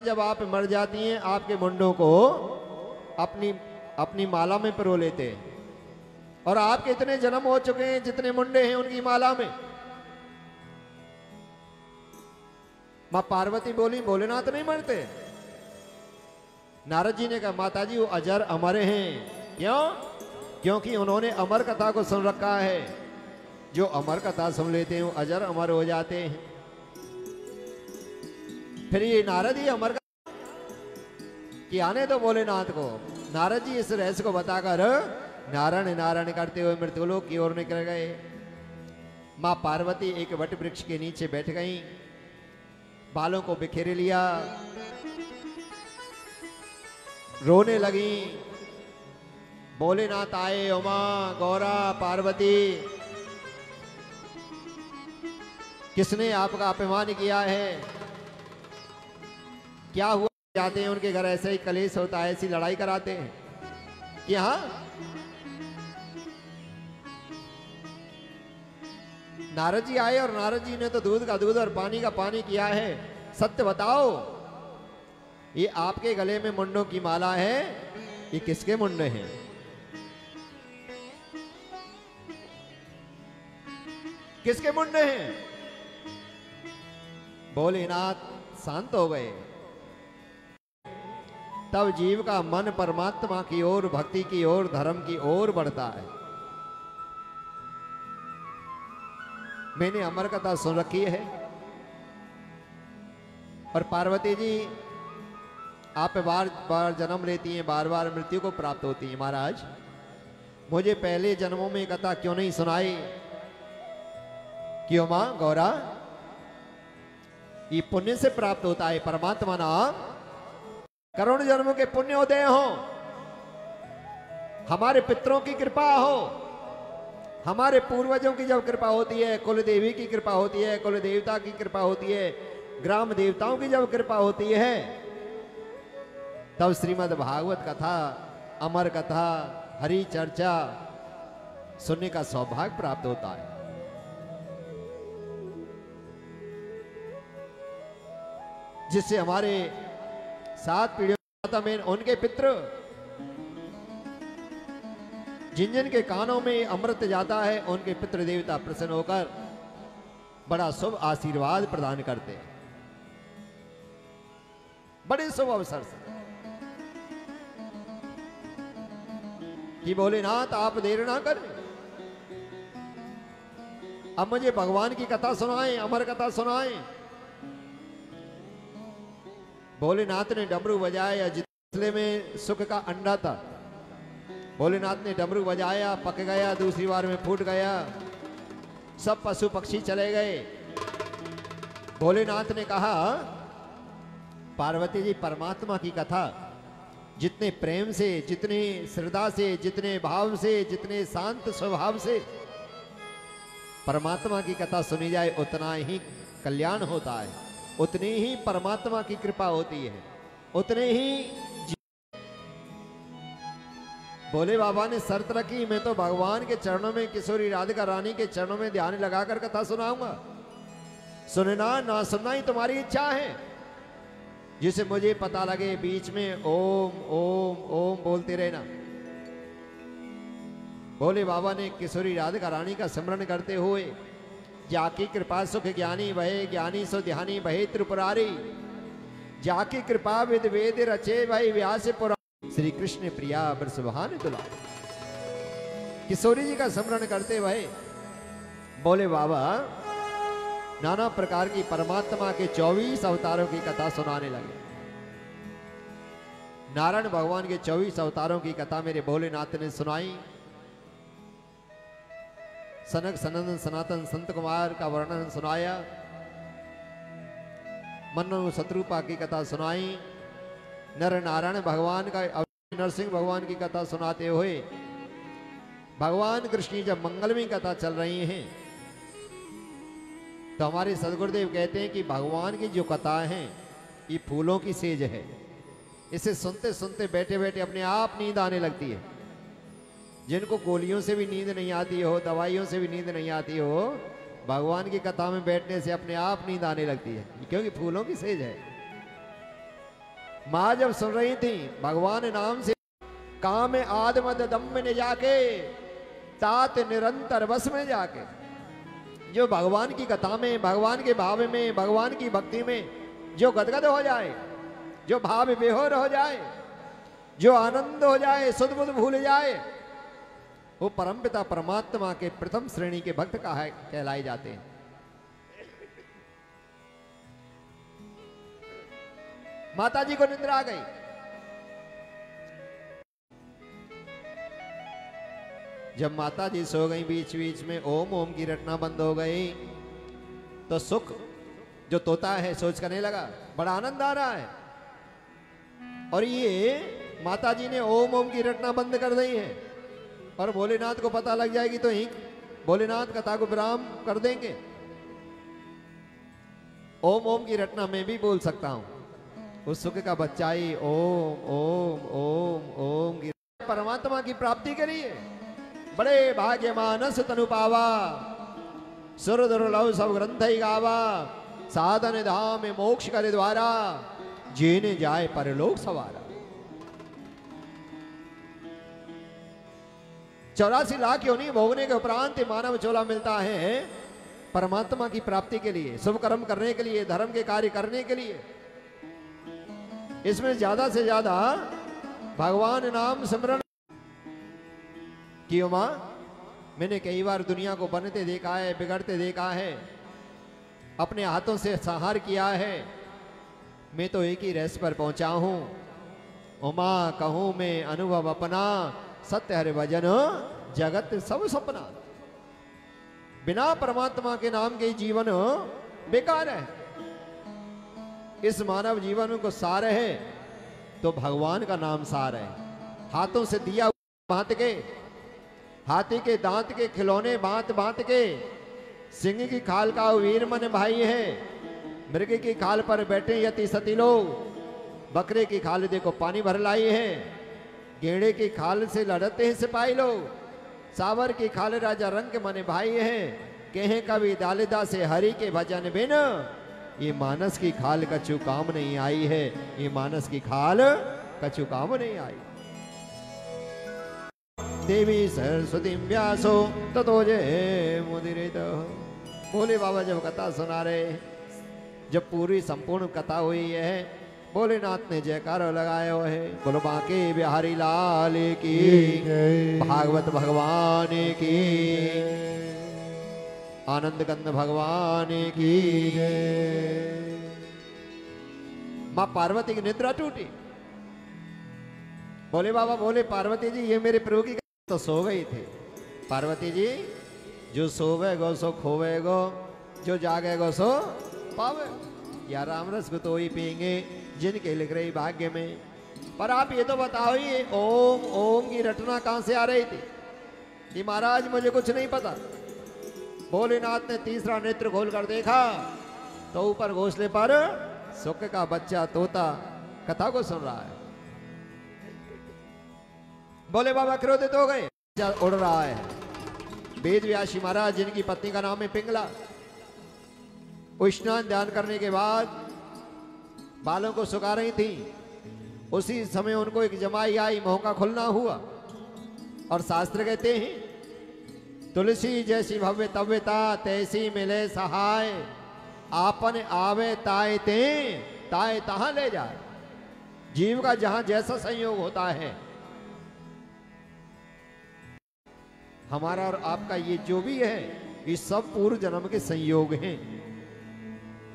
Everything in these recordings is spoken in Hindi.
जब आप मर जाती हैं आपके मुंडों को अपनी अपनी माला में पिरो लेते हैं। और आपके इतने जन्म हो चुके हैं जितने मुंडे हैं उनकी माला में। मां पार्वती बोली भोलेनाथ नहीं मरते। नारद जी ने कहा माता जी वो अजर अमर हैं। क्यों? क्योंकि उन्होंने अमर कथा को सुन रखा है। जो अमर कथा सुन लेते हैं वो अजर अमर हो जाते हैं। फिर ये नारद ही अमर कि आने दो भोलेनाथ को। नारद जी इस रहस्य को बताकर नारायण नारायण करते हुए मृत्युलोक की ओर निकल गए। मां पार्वती एक वट वृक्ष के नीचे बैठ गईं, बालों को बिखेर लिया, रोने लगी। भोलेनाथ आए, उमा गौरा पार्वती किसने आपका अपमान किया है? क्या हुआ? जाते हैं उनके घर ऐसे ही कलेश होता है, ऐसी लड़ाई कराते हैं कि हाँ नारद जी आए और नारद जी ने तो दूध का दूध और पानी का पानी किया है। सत्य बताओ ये आपके गले में मुंडों की माला है, ये किसके मुंडे हैं? किसके मुंडे हैं? भोलेनाथ शांत हो गए। तब जीव का मन परमात्मा की ओर, भक्ति की ओर, धर्म की ओर बढ़ता है। मैंने अमर कथा सुन रखी है। और पार्वती जी आप बार बार जन्म लेती हैं, बार बार मृत्यु को प्राप्त होती हैं। महाराज मुझे पहले जन्मों में कथा क्यों नहीं सुनाई? क्यों मां गौरा? ये पुण्य से प्राप्त होता है परमात्मा नाम। करोड़ जन्मों के पुण्योदय हो, हमारे पितरों की कृपा हो, हमारे पूर्वजों की जब कृपा होती है, कुल देवी की कृपा होती है, कुल देवता की कृपा होती है, ग्राम देवताओं की जब कृपा होती है, तब श्रीमद् भागवत कथा, अमर कथा, हरि चर्चा सुनने का सौभाग्य प्राप्त होता है। जिससे हमारे 7 पीढ़ियों में उनके पितृ जिन जिन के कानों में अमृत जाता है, उनके पितृ देवता प्रसन्न होकर बड़ा शुभ आशीर्वाद प्रदान करते हैं। बड़े शुभ अवसर से कि भोलेनाथ आप देर ना करें, अब मुझे भगवान की कथा सुनाएं, अमर कथा सुनाएं। भोलेनाथ ने डमरू बजाया। जितने में सुख का अंडा था, भोलेनाथ ने डमरू बजाया, पक गया, दूसरी बार में फूट गया, सब पशु पक्षी चले गए। भोलेनाथ ने कहा पार्वती जी परमात्मा की कथा जितने प्रेम से, जितनी श्रद्धा से, जितने भाव से, जितने शांत स्वभाव से परमात्मा की कथा सुनी जाए उतना ही कल्याण होता है, उतनी ही परमात्मा की कृपा होती है, उतने ही। भोले बाबा ने शर्त रखी मैं तो भगवान के चरणों में, किशोरी राधिका रानी के चरणों में ध्यान लगाकर कथा सुनाऊंगा। सुनना ना सुनना ही तुम्हारी इच्छा है। जिसे मुझे पता लगे बीच में ओम ओम ओम बोलते रहना। भोले बाबा ने किशोरी राधिका रानी का स्मरण करते हुए जाकी कृपा सुख ज्ञानी भये, ज्ञानी सो ध्यानी भये त्रिपुरारी, जाकी कृपा विद वेद रचे भई व्यास पुराण, श्री कृष्ण प्रिया बरसुभान तुला। किशोरी जी का स्मरण करते हुए बोले बाबा नाना प्रकार की परमात्मा के 24 अवतारों की कथा सुनाने लगे। नारायण भगवान के 24 अवतारों की कथा मेरे भोलेनाथ ने सुनाई। सनक सनंदन सनातन संत कुमार का वर्णन सुनाया, मन्नु शत्रुपा की कथा सुनाई, नर नारायण भगवान का, नरसिंह भगवान की कथा सुनाते हुए भगवान कृष्ण की जब मंगलमयी कथा चल रही हैं तो हमारे सदगुरुदेव कहते हैं कि भगवान की जो कथाएं हैं ये फूलों की सेज है। इसे सुनते सुनते बैठे बैठे अपने आप नींद आने लगती है। जिनको गोलियों से भी नींद नहीं आती हो, दवाइयों से भी नींद नहीं आती हो, भगवान की कथा में बैठने से अपने आप नींद आने लगती है, क्योंकि फूलों की सेज है। माँ जब सुन रही थी भगवान नाम से काम आदमद दम में जाके तात निरंतर बस में जाके, जो भगवान की कथा में, भगवान के भाव में, भगवान की भक्ति में जो गदगद हो जाए, जो भाव विभोर हो जाए, जो आनंद हो जाए, सुध बुध भूल जाए, वो परमपिता परमात्मा के प्रथम श्रेणी के भक्त कहलाए जाते हैं। माता जी को निद्रा आ गई। जब माता जी सो गई, बीच बीच में ओम ओम की रटना बंद हो गई, तो सुख जो तोता है सोच करने लगा, बड़ा आनंद आ रहा है। और ये माता जी ने ओम ओम की रटना बंद कर दी है, और भोलेनाथ को पता लग जाएगी तो ही भोलेनाथ कथा को विराम कर देंगे। ओम ओम की रटना मैं भी बोल सकता हूं। उस सुख का बच्चा ही ओम ओम ओम ओम की परमात्मा की प्राप्ति के लिए बड़े भाग्य मानस तनु पावा, सुर दुर्लभ सब ग्रंथ ही गावा, साधन धाम मोक्ष करे द्वारा, जीने जाए परलोक सवारा। 84 लाख योनि भोगने के उपरांत मानव चोला मिलता है परमात्मा की प्राप्ति के लिए, शुभ कर्म करने के लिए, धर्म के कार्य करने के लिए। इसमें ज्यादा से ज्यादा भगवान नाम सिमरन क्यों मां? मैंने कई बार दुनिया को बनते देखा है, बिगड़ते देखा है, अपने हाथों से संहार किया है। मैं तो एक ही रहस्य पर पहुंचा हूं, उमा कहूं मैं अनुभव अपना, सत्य हरि भजन जगत सब सपना। बिना परमात्मा के नाम के जीवन बेकार है। इस मानव जीवन को सार है तो भगवान का नाम सार है। हाथों से दिया बांध के, हाथी के दांत के खिलौने बांध बांध के, सिंह की खाल का वीर मन भाई है, मृग की खाल पर बैठे यति सती लोग, बकरे की खाल देखो पानी भर लाई है, गेड़े की खाल से लड़ते हैं सिपाही लोग, सावर की खाल राजा रंग मने भाई है, कहे कभी दालिदा से हरि के भजन बिन, ये मानस की खाल कछु काम नहीं आई है, ये मानस की खाल कछु काम नहीं आई। देवी सरस्वती व्यासो ततो जय मुदिरित। भोले बाबा जब कथा सुना रहे, जब पूरी संपूर्ण कथा हुई है, भोलेनाथ ने जयकारा लगाया है, बोलो बांके बिहारी लाल की, भागवत भगवान की, आनंद कंद भगवान की। मां पार्वती की निद्रा टूटी। बोले बाबा बोले पार्वती जी ये मेरे प्रभु की तो सो गई थे। पार्वती जी जो सोवेगो सो खोवेगो, जो जागेगो सो पावे। या राम रस को तो ही पिएंगे जिनके लिख रही भाग्य में। पर आप ये तो बताओ ये ओम ओम की रटना कहां से आ रही थी? कि महाराज मुझे कुछ नहीं पता। भोलेनाथ ने तीसरा नेत्र खोलकर देखा तो ऊपर घोंसले पर सुख का बच्चा तोता कथा को सुन रहा है। बोले बाबा क्रोधित हो गए, उड़ रहा है। वेद व्यासी महाराज जिनकी पत्नी का नाम है पिंगला, स्नान ध्यान करने के बाद बालों को सुखा रही थी। उसी समय उनको एक जमाई आई, मुंह का खुलना हुआ। और शास्त्र कहते हैं तुलसी जैसी भव्य तव्यता तैसी मिले सहाय, आपन आवे ताए ते ताए तहां ले जाए। जीव का जहां जैसा संयोग होता है, हमारा और आपका ये जो भी है, ये सब पूर्व जन्म के संयोग हैं।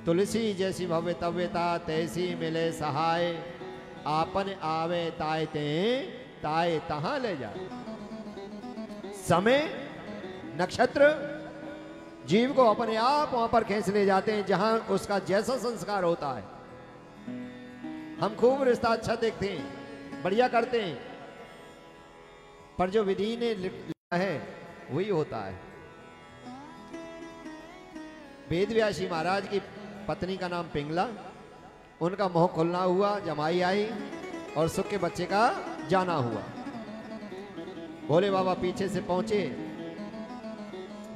तुलसी जैसी भव्य तव्यता तैसी मिले सहाय, आपन आवे ताए ते ताए तहां ले जाए। समय नक्षत्र जीव को अपने आप वहां पर खींच ले जाते हैं जहां उसका जैसा संस्कार होता है। हम खूब रिश्ता अच्छा देखते हैं, बढ़िया करते हैं, पर जो विधि ने लिखा है वही होता है। वेद व्यासी महाराज की पत्नी का नाम पिंगला, उनका मुंह खुलना हुआ, जमाई आई और सुख के बच्चे का जाना हुआ। भोले बाबा पीछे से पहुंचे,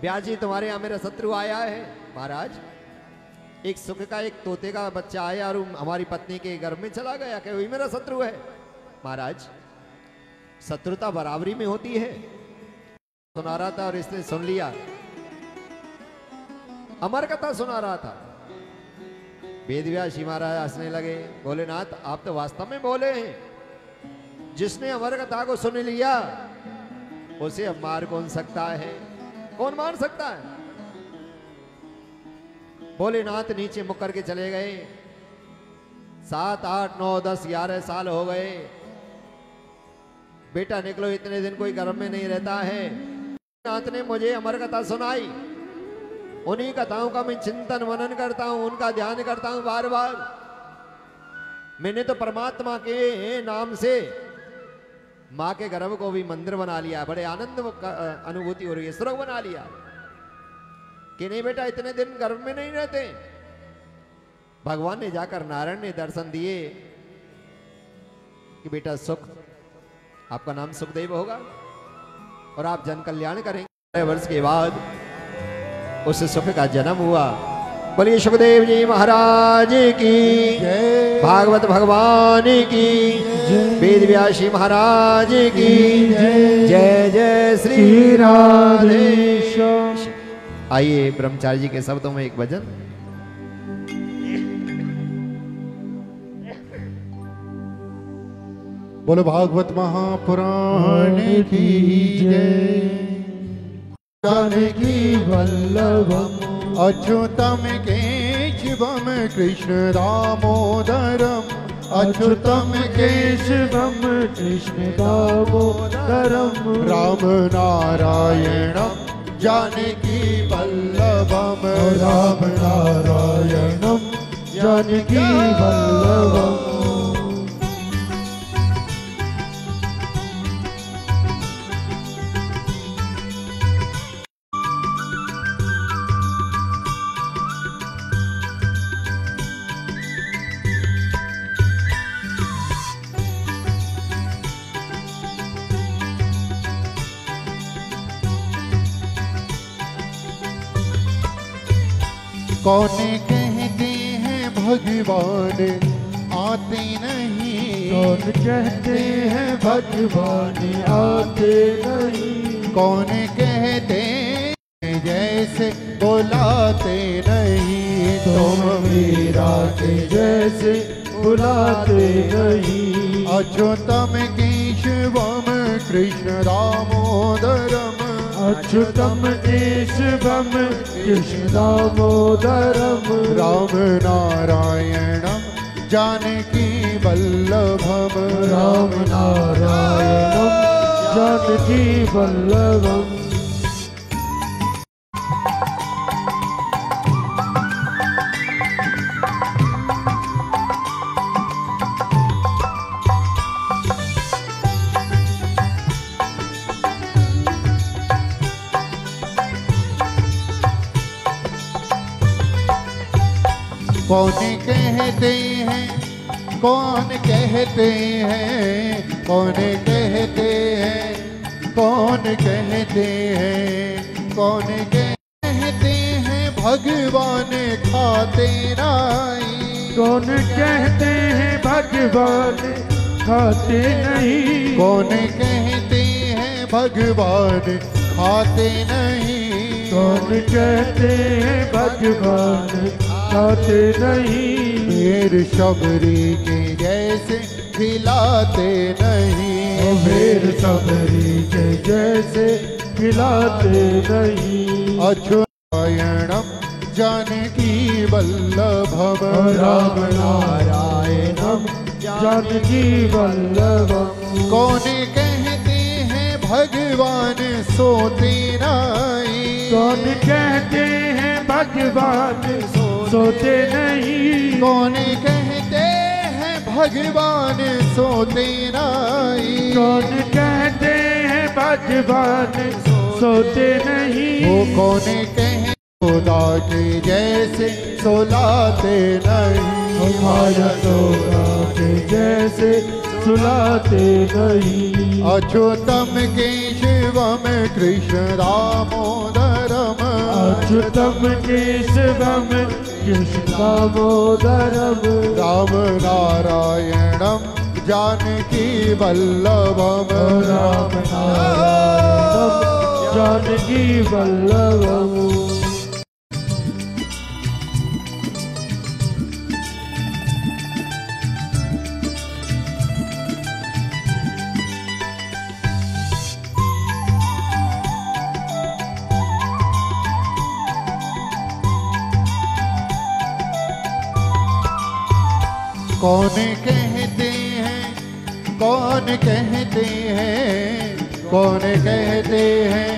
व्यास जी तुम्हारे यहां मेरा शत्रु आया है। महाराज एक सुख का एक तोते का बच्चा आया और हमारी पत्नी के गर्भ में चला गया, क्या वही मेरा शत्रु है? महाराज, शत्रुता बराबरी में होती है। सुना रहा था और इसने सुन लिया, अमर कथा सुना रहा था। वेदव्यास जी महाराज हंसने लगे, बोले नाथ आप तो वास्तव में बोले हैं, जिसने अमर कथा को सुन लिया उसे अब मार कौन सकता है? कौन मार सकता है? भोलेनाथ नीचे मुक करके चले गए। 7, 8, 9, 10, 11 साल हो गए। बेटा निकलो, इतने दिन कोई गर्भ में नहीं रहता है। नाथ ने मुझे अमर कथा सुनाई, उन्हीं कथाओं का मैं चिंतन मनन करता हूं, उनका ध्यान करता हूं बार बार। मैंने तो परमात्मा के नाम से माँ के गर्भ को भी मंदिर बना लिया, बड़े आनंद अनुभूति हो रही है, स्वर्ग बना लिया। कि नहीं बेटा, इतने दिन गर्भ में नहीं रहते। भगवान ने जाकर नारायण ने दर्शन दिए कि बेटा सुख, आपका नाम सुखदेव होगा और आप जन कल्याण करेंगे। वर्ष के बाद उस सुख का जन्म हुआ। बोलिए सुखदेव जी महाराज की जय, भागवत भगवान की जय, वेद व्यास जी महाराज की जय। जय जय श्री राधेश्याम। आइए ब्रह्मचारी जी के शब्दों में एक भजन। बोलो भागवत महापुराण की जय। जानकी वल्लभम अच्युतम केशवम कृष्ण दामोदरम, अच्युतम केशवम कृष्ण दामोदरम, राम नारायणम जानकी वल्लभम, राम नारायणम जानकी वल्लभम। कौन कहते हैं भगवान आते नहीं, कौन कहते हैं भगवान आते नहीं, कौन कहते हैं जैसे बुलाते नहीं, तुम मीरा के जैसे बुलाते नहीं। अच्युतम केशवम कृष्ण दामोदरम, अच्युतम केशवम कृष्ण दामोदरम, राम नारायणम जानकी वल्लभम, राम नारायणम जानकी वल्लभम। कौन कहते हैं, कौन कहते हैं, कौन कहते हैं, कौन कहते हैं, कौन कहते हैं भगवान खाते नहीं, कौन कहते हैं भगवान खाते नहीं, कौन कहते हैं भगवान खाते नहीं, कौन कहते हैं भगवान खाते नहीं। मेर शबरी के जैसे खिलाते नहीं, मेर शबरी के जैसे खिलाते नहीं। अच्युतायणम जानकी वल्लभम, राम नारायणम जानकी वल्लभम। कौन कहते हैं भगवान सोते नहीं, कौन कहते हैं भगवान सोते नहीं, कौन कहते हैं भगवान सोते नहीं, कौन कहते हैं भगवान सोते नहीं। वो कौन कहे खुदा के जैसे सुलाते नहीं, माया खुदा के जैसे सुलाते नहीं। अच्युतम केशवम कृष्ण दामोदरम, अच्युतम केशवम कृष्ण दामोदरम राम नारायणम जानकी वल्लभम राम नारायणम जानकी वल्लभम। कौन कहते हैं, कौन कहते हैं, कौन कहते हैं,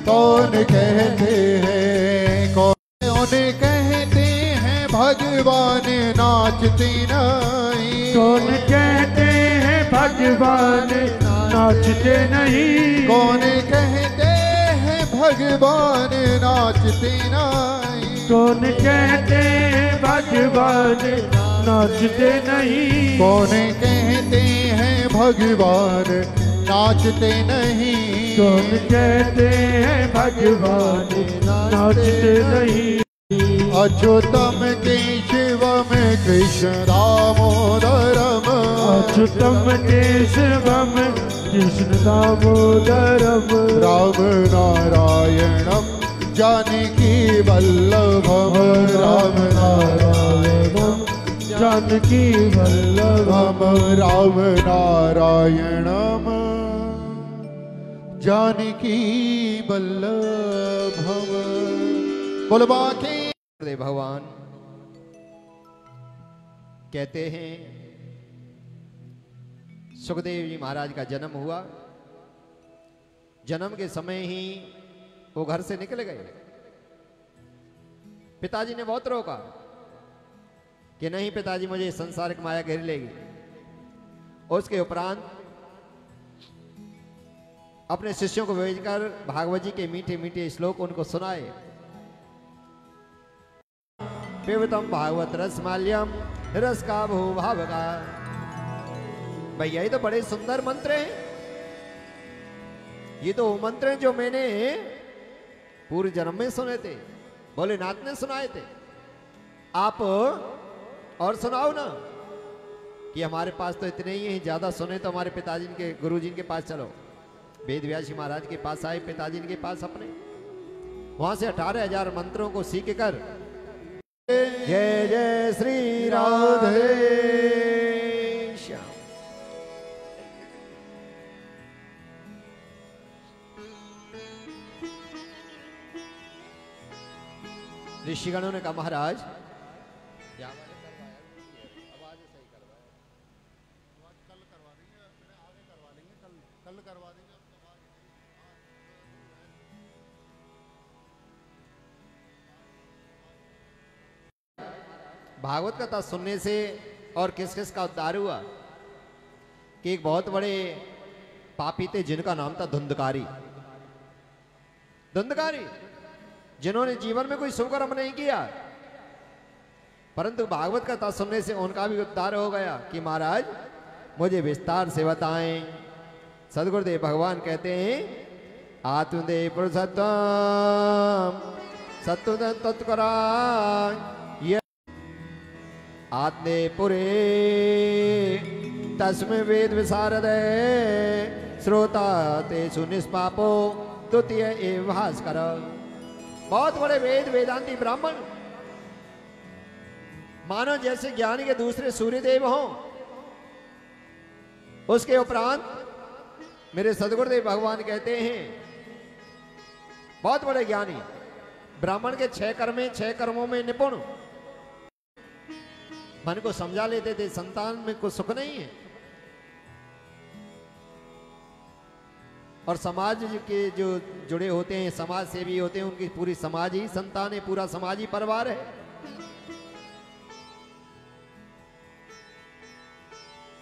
कौन कहते हैं, कौन कहते हैं भगवान नाचते नहीं, कौन कहते हैं भगवान नाचते नहीं, कौन कहते हैं भगवान नाचते नहीं, कौन कहते हैं भगवान नाचते नहीं, कौन कहते हैं भगवान नाचते नहीं, कौन कहते हैं भगवान नाचते नहीं। अच्युतम केशवम कृष्ण दामोदरम अच्युतम केशवम कृष्ण दामोदरम राम नारायणम जानकी वल्लभम राम नारायणम जानकी वल्लभम राम नारायणम जानकी वल्लभम। बोलो बाकी भगवान कहते हैं सुखदेव जी महाराज का जन्म हुआ। जन्म के समय ही वो घर से निकल गए। पिताजी ने बहुत रोका कि नहीं पिताजी मुझे संसारिक माया घेर लेगी। उसके उपरांत अपने शिष्यों को भेजकर भागवत जी के मीठे मीठे श्लोक उनको सुनाए। पिबतम भागवत रसमाल्यम रस का भूभाव का। भैया ये तो बड़े सुंदर मंत्र हैं। ये तो वो मंत्र हैं जो मैंने पूर्व जन्म में सुने थे, भोलेनाथ ने सुनाए थे। आप और सुनाओ ना कि हमारे पास तो इतने ही हैं, ज्यादा सुने तो हमारे पिताजी के गुरुजी के पास चलो। वेद व्यास महाराज के पास आए पिताजी के पास अपने, वहां से 18,000 मंत्रों को सीख कर जय जय श्री राधे श्याम। ऋषिगणों ने कहा महाराज भागवत कथा सुनने से और किस किस का उद्धार हुआ कि एक बहुत बड़े पापी थे जिनका नाम था धुंधकारी। धुंधकारी जिन्होंने जीवन में कोई शुभ कर्म नहीं किया, परंतु भागवत कथा सुनने से उनका भी उद्धार हो गया कि महाराज मुझे विस्तार से बताएं। सदगुरुदेव भगवान कहते हैं आत्मदेव पुरुषोत्तम सत्व तत्करा आत्मे पुरे तस्में वेद विशारद श्रोता तेषु निष्पापो द्वितीय एव भास्कर। बहुत बड़े वेद वेदांती ब्राह्मण मानो जैसे ज्ञानी के दूसरे सूर्यदेव हों। उसके उपरांत मेरे सदगुरुदेव भगवान कहते हैं बहुत बड़े ज्ञानी ब्राह्मण के 6 कर्मों में निपुण। मन को समझा लेते थे संतान में कोई सुख नहीं है, और समाज के जो जुड़े होते हैं समाज सेवी होते हैं उनकी पूरी समाज ही संतान है, पूरा समाज ही परिवार है।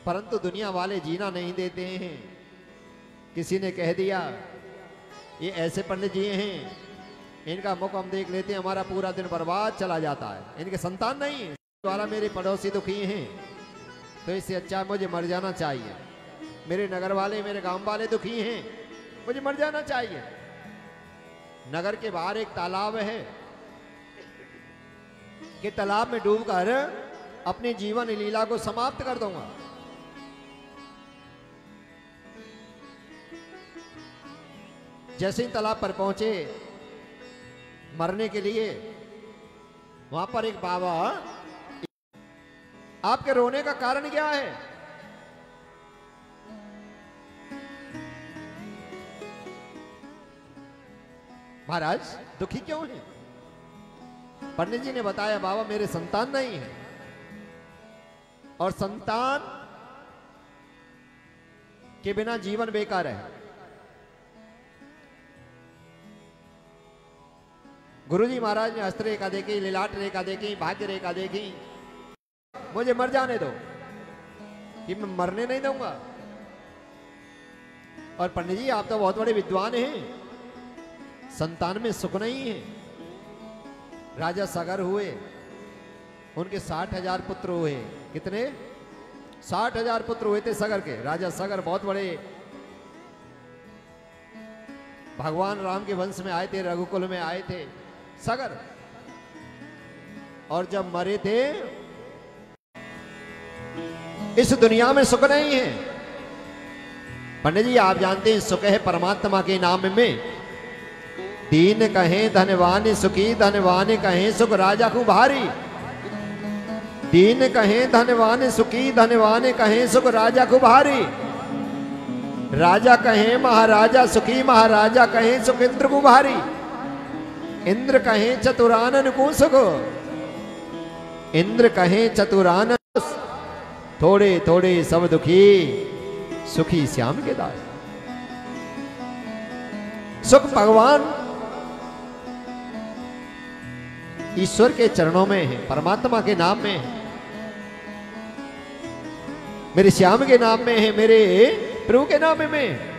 परंतु दुनिया वाले जीना नहीं देते हैं। किसी ने कह दिया ये ऐसे पंडित जी हैं, इनका मुख हम देख लेते हैं हमारा पूरा दिन बर्बाद चला जाता है, इनके संतान नहीं है। द्वारा मेरे पड़ोसी दुखी हैं तो इससे अच्छा मुझे मर जाना चाहिए। मेरे नगर वाले मेरे गांव वाले दुखी हैं, मुझे मर जाना चाहिए। नगर के बाहर एक तालाब है कि तालाब में डूबकर अपनी जीवन लीला को समाप्त कर दूंगा। जैसे ही तालाब पर पहुंचे मरने के लिए, वहां पर एक बाबा, आपके रोने का कारण क्या है? महाराज दुखी क्यों है? पंडित जी ने बताया, बाबा मेरे संतान नहीं है, और संतान के बिना जीवन बेकार है। गुरुजी महाराज ने अस्त्र रेखा देखी, लीलाट रेखा देखी, भाग्य रेखा देखी, मुझे मर जाने दो, कि मैं मरने नहीं दूंगा। और पंडित जी आप तो बहुत बड़े विद्वान हैं, संतान में सुख नहीं है। राजा सगर हुए, उनके 60,000 पुत्र हुए। कितने? 60,000 पुत्र हुए थे सगर के। राजा सगर बहुत बड़े भगवान राम के वंश में आए थे, रघुकुल में आए थे सगर। और जब मरे थे, इस दुनिया में सुख नहीं है। पंडित जी आप जानते हैं सुख है परमात्मा के नाम में। दीन कहें धनवान सुखी, धनवान कहें सुख राजा को भारी। दीन कहें धनवान सुखी, धनवान कहें सुख राजा को भारी। राजा कहें महाराजा सुखी, महाराजा कहें सुख इंद्र को भारी। इंद्र कहें चतुरानन को सुख, इंद्र कहें चतुरानन। थोड़े थोड़े सब दुखी, सुखी श्याम के दास। सुख भगवान ईश्वर के चरणों में है, परमात्मा के नाम में है, मेरे श्याम के नाम में है, मेरे प्रभु के नाम में है।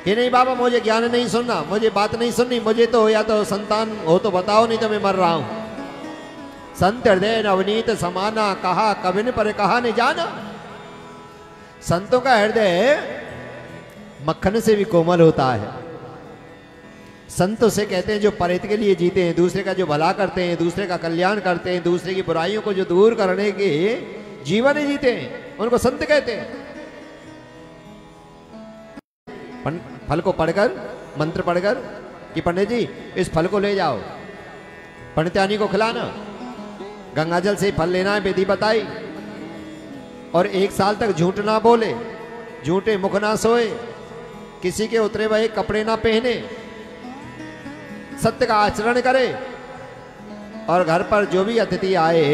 कि नहीं बाबा मुझे ज्ञान नहीं सुनना, मुझे बात नहीं सुननी, मुझे तो या तो संतान हो तो बताओ, नहीं तो मैं मर रहा हूं। संत हृदय नवनीत समाना, कहा कविन पर कहा नहीं जाना। संतों का हृदय मक्खन से भी कोमल होता है। संत उसे कहते हैं जो परेत के लिए जीते हैं, दूसरे का जो भला करते हैं, दूसरे का कल्याण करते हैं, दूसरे की बुराइयों को जो दूर करने के जीवन ही जीते हैं, उनको संत कहते हैं। फल को पढ़कर, मंत्र पढ़कर कि पंडित जी इस फल को ले जाओ, पंडितानी को खिलाना, गंगाजल से फल लेना है, विधि बताई। और 1 साल तक झूठ ना बोले, झूठे मुख ना सोए, किसी के उतरे हुए कपड़े ना पहने, सत्य का आचरण करे। और घर पर जो भी अतिथि आए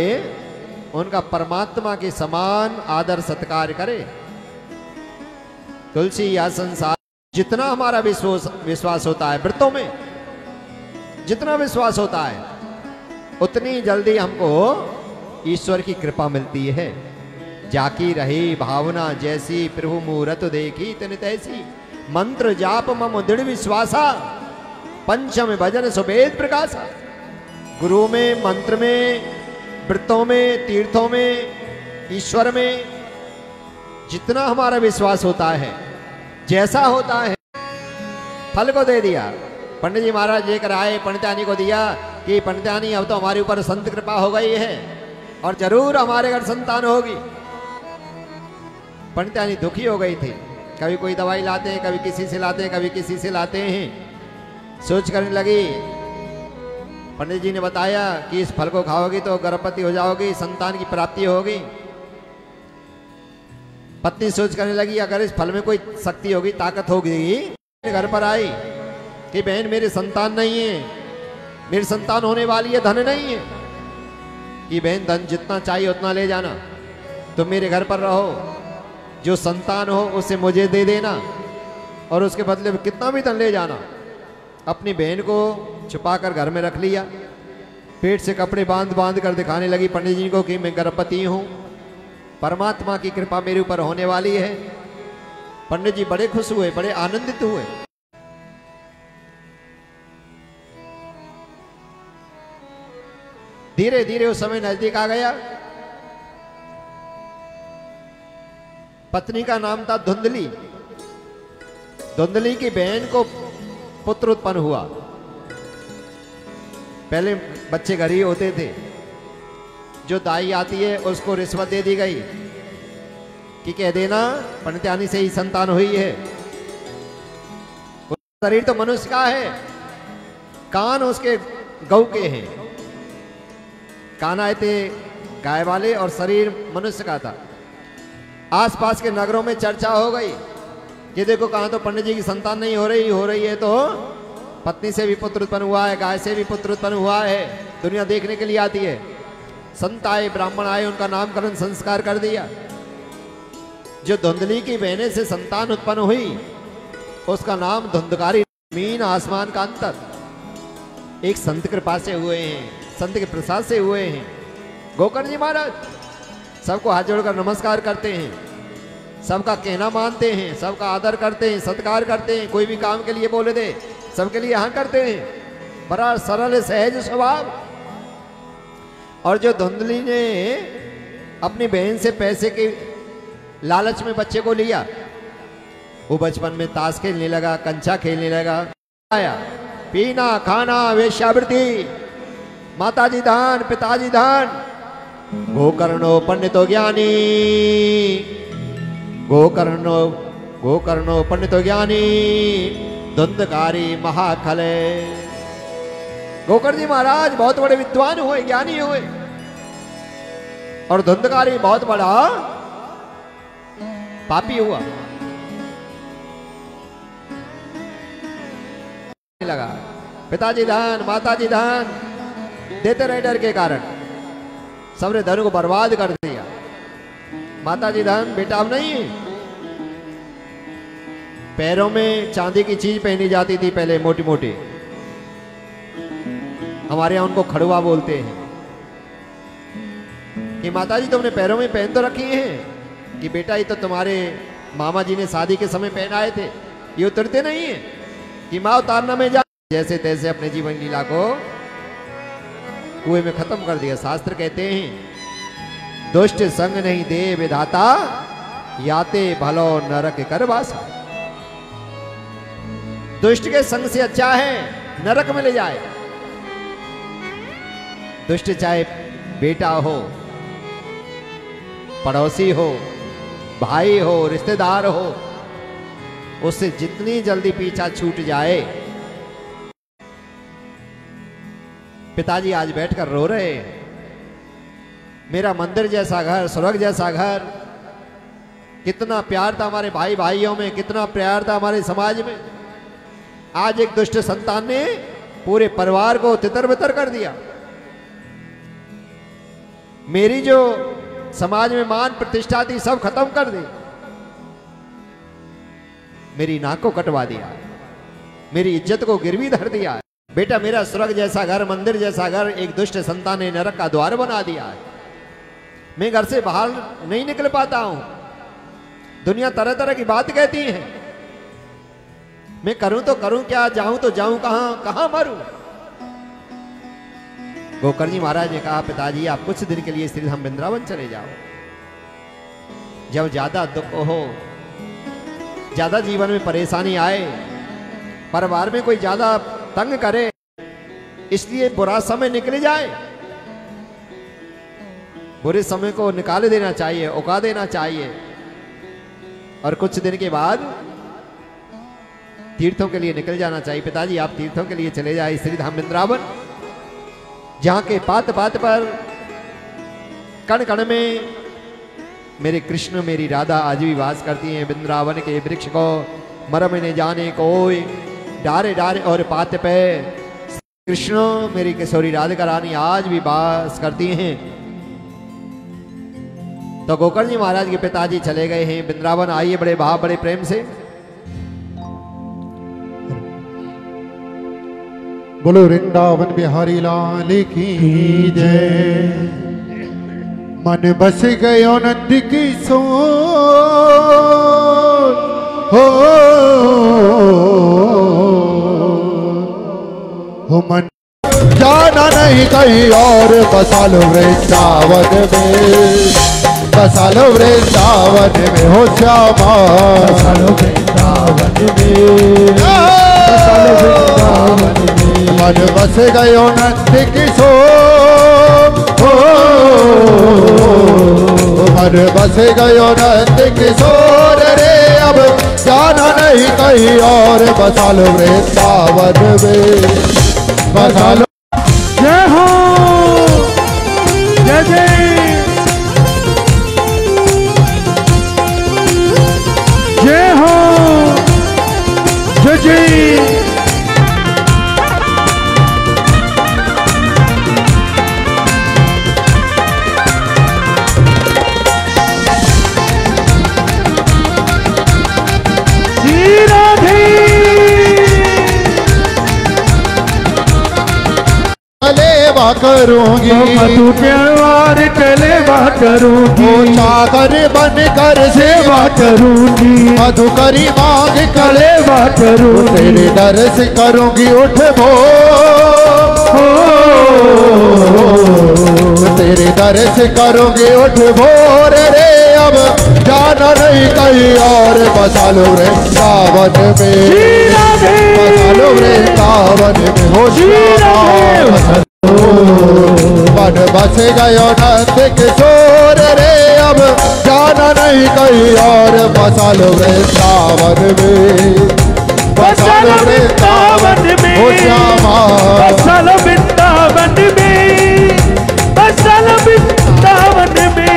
उनका परमात्मा के समान आदर सत्कार करे। तुलसी या संसार, जितना हमारा विश्वास होता है व्रतों में, जितना विश्वास होता है उतनी जल्दी हमको ईश्वर की कृपा मिलती है। जाकी रही भावना जैसी, प्रभु मूरत देखी तिन तैसी। मंत्र जाप मम दृढ़ विश्वासा, पंचम भजन सुवेद प्रकाशा। गुरु में, मंत्र में, व्रतों में, तीर्थों में, ईश्वर में जितना हमारा विश्वास होता है, जैसा होता है, फल को दे दिया। पंडित जी महाराज लेकर आए, पंडितानी को दिया कि पंडितानी अब तो हमारे ऊपर संत कृपा हो गई है और जरूर हमारे घर संतान होगी। पंडितानी दुखी हो गई थी। कभी कोई दवाई लाते हैं, कभी किसी से लाते हैं, कभी किसी से लाते हैं। सोच करने लगी, पंडित जी ने बताया कि इस फल को खाओगी तो गर्भवती हो जाओगी, संतान की प्राप्ति होगी। पत्नी सोच करने लगी अगर इस फल में कोई शक्ति होगी, ताकत होगी। घर पर आई कि बहन मेरे संतान नहीं है, मेरी संतान होने वाली है, धन नहीं है। कि बहन धन जितना चाहिए उतना ले जाना, तुम मेरे घर पर रहो, जो संतान हो उसे मुझे दे देना और उसके बदले में कितना भी धन ले जाना। अपनी बहन को छुपा कर घर में रख लिया, पेट से कपड़े बांध बांध कर दिखाने लगी पंडित जी को कि मैं गर्भवती हूँ, परमात्मा की कृपा मेरे ऊपर होने वाली है। पंडित जी बड़े खुश हुए, बड़े आनंदित हुए। धीरे धीरे उस समय नजदीक आ गया। पत्नी का नाम था धुंधली। धुंधली की बहन को पुत्र उत्पन्न हुआ। पहले बच्चे घर ही होते थे। जो दाई आती है उसको रिश्वत दे दी गई कि कह देना पंडितानी से ही संतान हुई है। शरीर तो मनुष्य का है, कान उसके गौ के हैं। कान आए थे गाय वाले और शरीर मनुष्य का था। आसपास के नगरों में चर्चा हो गई कि देखो कहां तो पंडित जी की संतान नहीं हो रही है तो पत्नी से भी पुत्र उत्पन्न हुआ है, गाय से भी पुत्र उत्पन्न हुआ है। दुनिया देखने के लिए आती है। संत आए, ब्राह्मण आए, उनका नामकरण संस्कार कर दिया। जो धुंधली की बहने से संतान उत्पन्न हुई उसका नाम धुंधकारी। मीन आसमान का अंतर एक संत कृपा से हुए हैं, संत के प्रसाद से हुए हैं। गोकर्ण जी महाराज सबको हाथ जोड़कर नमस्कार करते हैं, सबका कहना मानते हैं, सबका आदर करते हैं, सत्कार करते हैं। कोई भी काम के लिए बोले दे सबके लिए हाँ करते हैं। बड़ा सरल सहज स्वभाव। और जो धुंधली ने अपनी बहन से पैसे के लालच में बच्चे को लिया, वो बचपन में ताश खेलने लगा, कंचा खेलने लगा। आया पीना खाना वेश्यावृत्ति, माताजी धान पिताजी धान। गोकर्णो पंडितो ज्ञानी, गोकर्णो पंडितो ज्ञानी, धुंधकारी महाखले। गोकर्ण जी महाराज बहुत बड़े विद्वान हुए, ज्ञानी हुए, और धुंधकारी बहुत बड़ा पापी हुआ। लगा पिताजी धान माताजी धान देते रहे, डर के कारण सबने धन को बर्बाद कर दिया। माताजी धान बेटा अब नहीं है। पैरों में चांदी की चीज पहनी जाती थी पहले, मोटी मोटी। हमारे यहां उनको खड़ुआ बोलते हैं कि माताजी तुमने पैरों में पहन तो रखी हैं कि बेटा ये तो तुम्हारे मामा जी ने शादी के समय पहनाए थे, ये उतरते नहीं है कि माँ उतारना में जा। जैसे तैसे अपने जीवन लीला को कुएं में खत्म कर दिया। शास्त्र कहते हैं दुष्ट संग नहीं दे विधाता, याते भलो नरक कर वासा। दुष्ट के संग से अच्छा है नरक में ले जाए। दुष्ट चाहे बेटा हो, पड़ोसी हो, भाई हो, रिश्तेदार हो, उससे जितनी जल्दी पीछा छूट जाए। पिताजी आज बैठकर रो रहे हैं। मेरा मंदिर जैसा घर, स्वर्ग जैसा घर, कितना प्यार था हमारे भाई भाइयों में, कितना प्यार था हमारे समाज में। आज एक दुष्ट संतान ने पूरे परिवार को तितर बितर कर दिया। मेरी जो समाज में मान प्रतिष्ठा थी सब खत्म कर दी। मेरी नाक को कटवा दिया, मेरी इज्जत को गिरवी धर दिया। बेटा मेरा स्वर्ग जैसा घर, मंदिर जैसा घर एक दुष्ट संतान ने नरक का द्वार बना दिया है। मैं घर से बाहर नहीं निकल पाता हूं। दुनिया तरह तरह की बात कहती है। मैं करूं तो करूं क्या, जाऊं तो जाऊं कहां, कहां मरूं। गोकर्ण जी महाराज ने कहा पिताजी आप कुछ दिन के लिए श्रीधाम वृंदावन चले जाओ। जब ज्यादा दुख हो, ज्यादा जीवन में परेशानी आए, परिवार में कोई ज्यादा तंग करे, इसलिए बुरा समय निकल जाए, बुरे समय को निकाल देना चाहिए, उगा देना चाहिए। और कुछ दिन के बाद तीर्थों के लिए निकल जाना चाहिए। पिताजी आप तीर्थों के लिए चले जाए श्रीधाम वृंदावन, जहां के पात पात पर, कण कण में मेरे कृष्ण मेरी राधा आज भी वास करती हैं। वृंदावन के वृक्ष को मरम ने जाने कोई, डारे डारे और पात पे कृष्ण मेरी किशोरी राधिका रानी आज भी वास करती हैं। तो गोकर्ण जी महाराज के पिताजी चले गए हैं वृंदावन। आइए बड़े भाव बड़े प्रेम से बोलो वृंदावन बिहारी लाल की जय। मन बस गयो नंद की सोन हो मन जाना नहीं कहीं और बसा लो वृंदावन में, बसा लो वृंदावन में हो श्यामा, बसा लो वृंदावन में, बसा लो वृंदावन में। मन बस गयो नंद किशोर, मन बस गयो नंद किशोर रे, अब जाना नहीं कहीं और, बसा लो वृंदावन में, बसा लो। जय हो जय जय, जय हो जय जय। करूंगी मधु प्यार चलेवा करूंगी, सागर बन कर सेवा करूंगी, मधुकरी मांग कलेवा करूंगी, तेरे दर्श करूंगी उठ भो, तेरे दर्श करूंगी उठ भोर रे, अब जाना नहीं कहीं और, बसा लो वृंदावन में, बसा लो वृंदावन में हो श्यामा, मन बस गयो नंद किशोर रे, अब जाना नहीं कहीं और, बसा लो वृंदावन में, बसा लो वृंदावन में हो श्यामा, बसा लो वृंदावन में, बसा लो वृंदावन में।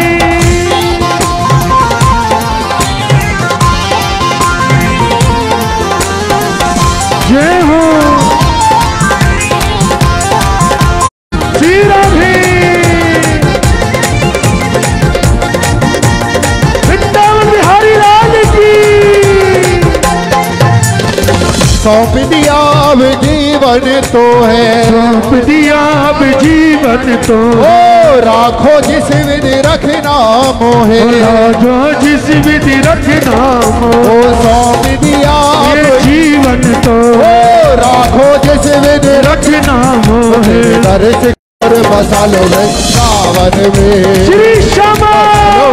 जय हो श्री राधे, वृंदावन बिहारी लाल की। सौंप दिया अब जीवन तो है, सौंप दिया अब जीवन तो, ओ राखो जिस विधि रखना मोहे, जो जिस विधि रखना ओ सौंप दिया ये जीवन तो, ओ राखो जिस विधि रखना मोहे, दर्श कर बसा लो वृंदावन में, श्री श्यामा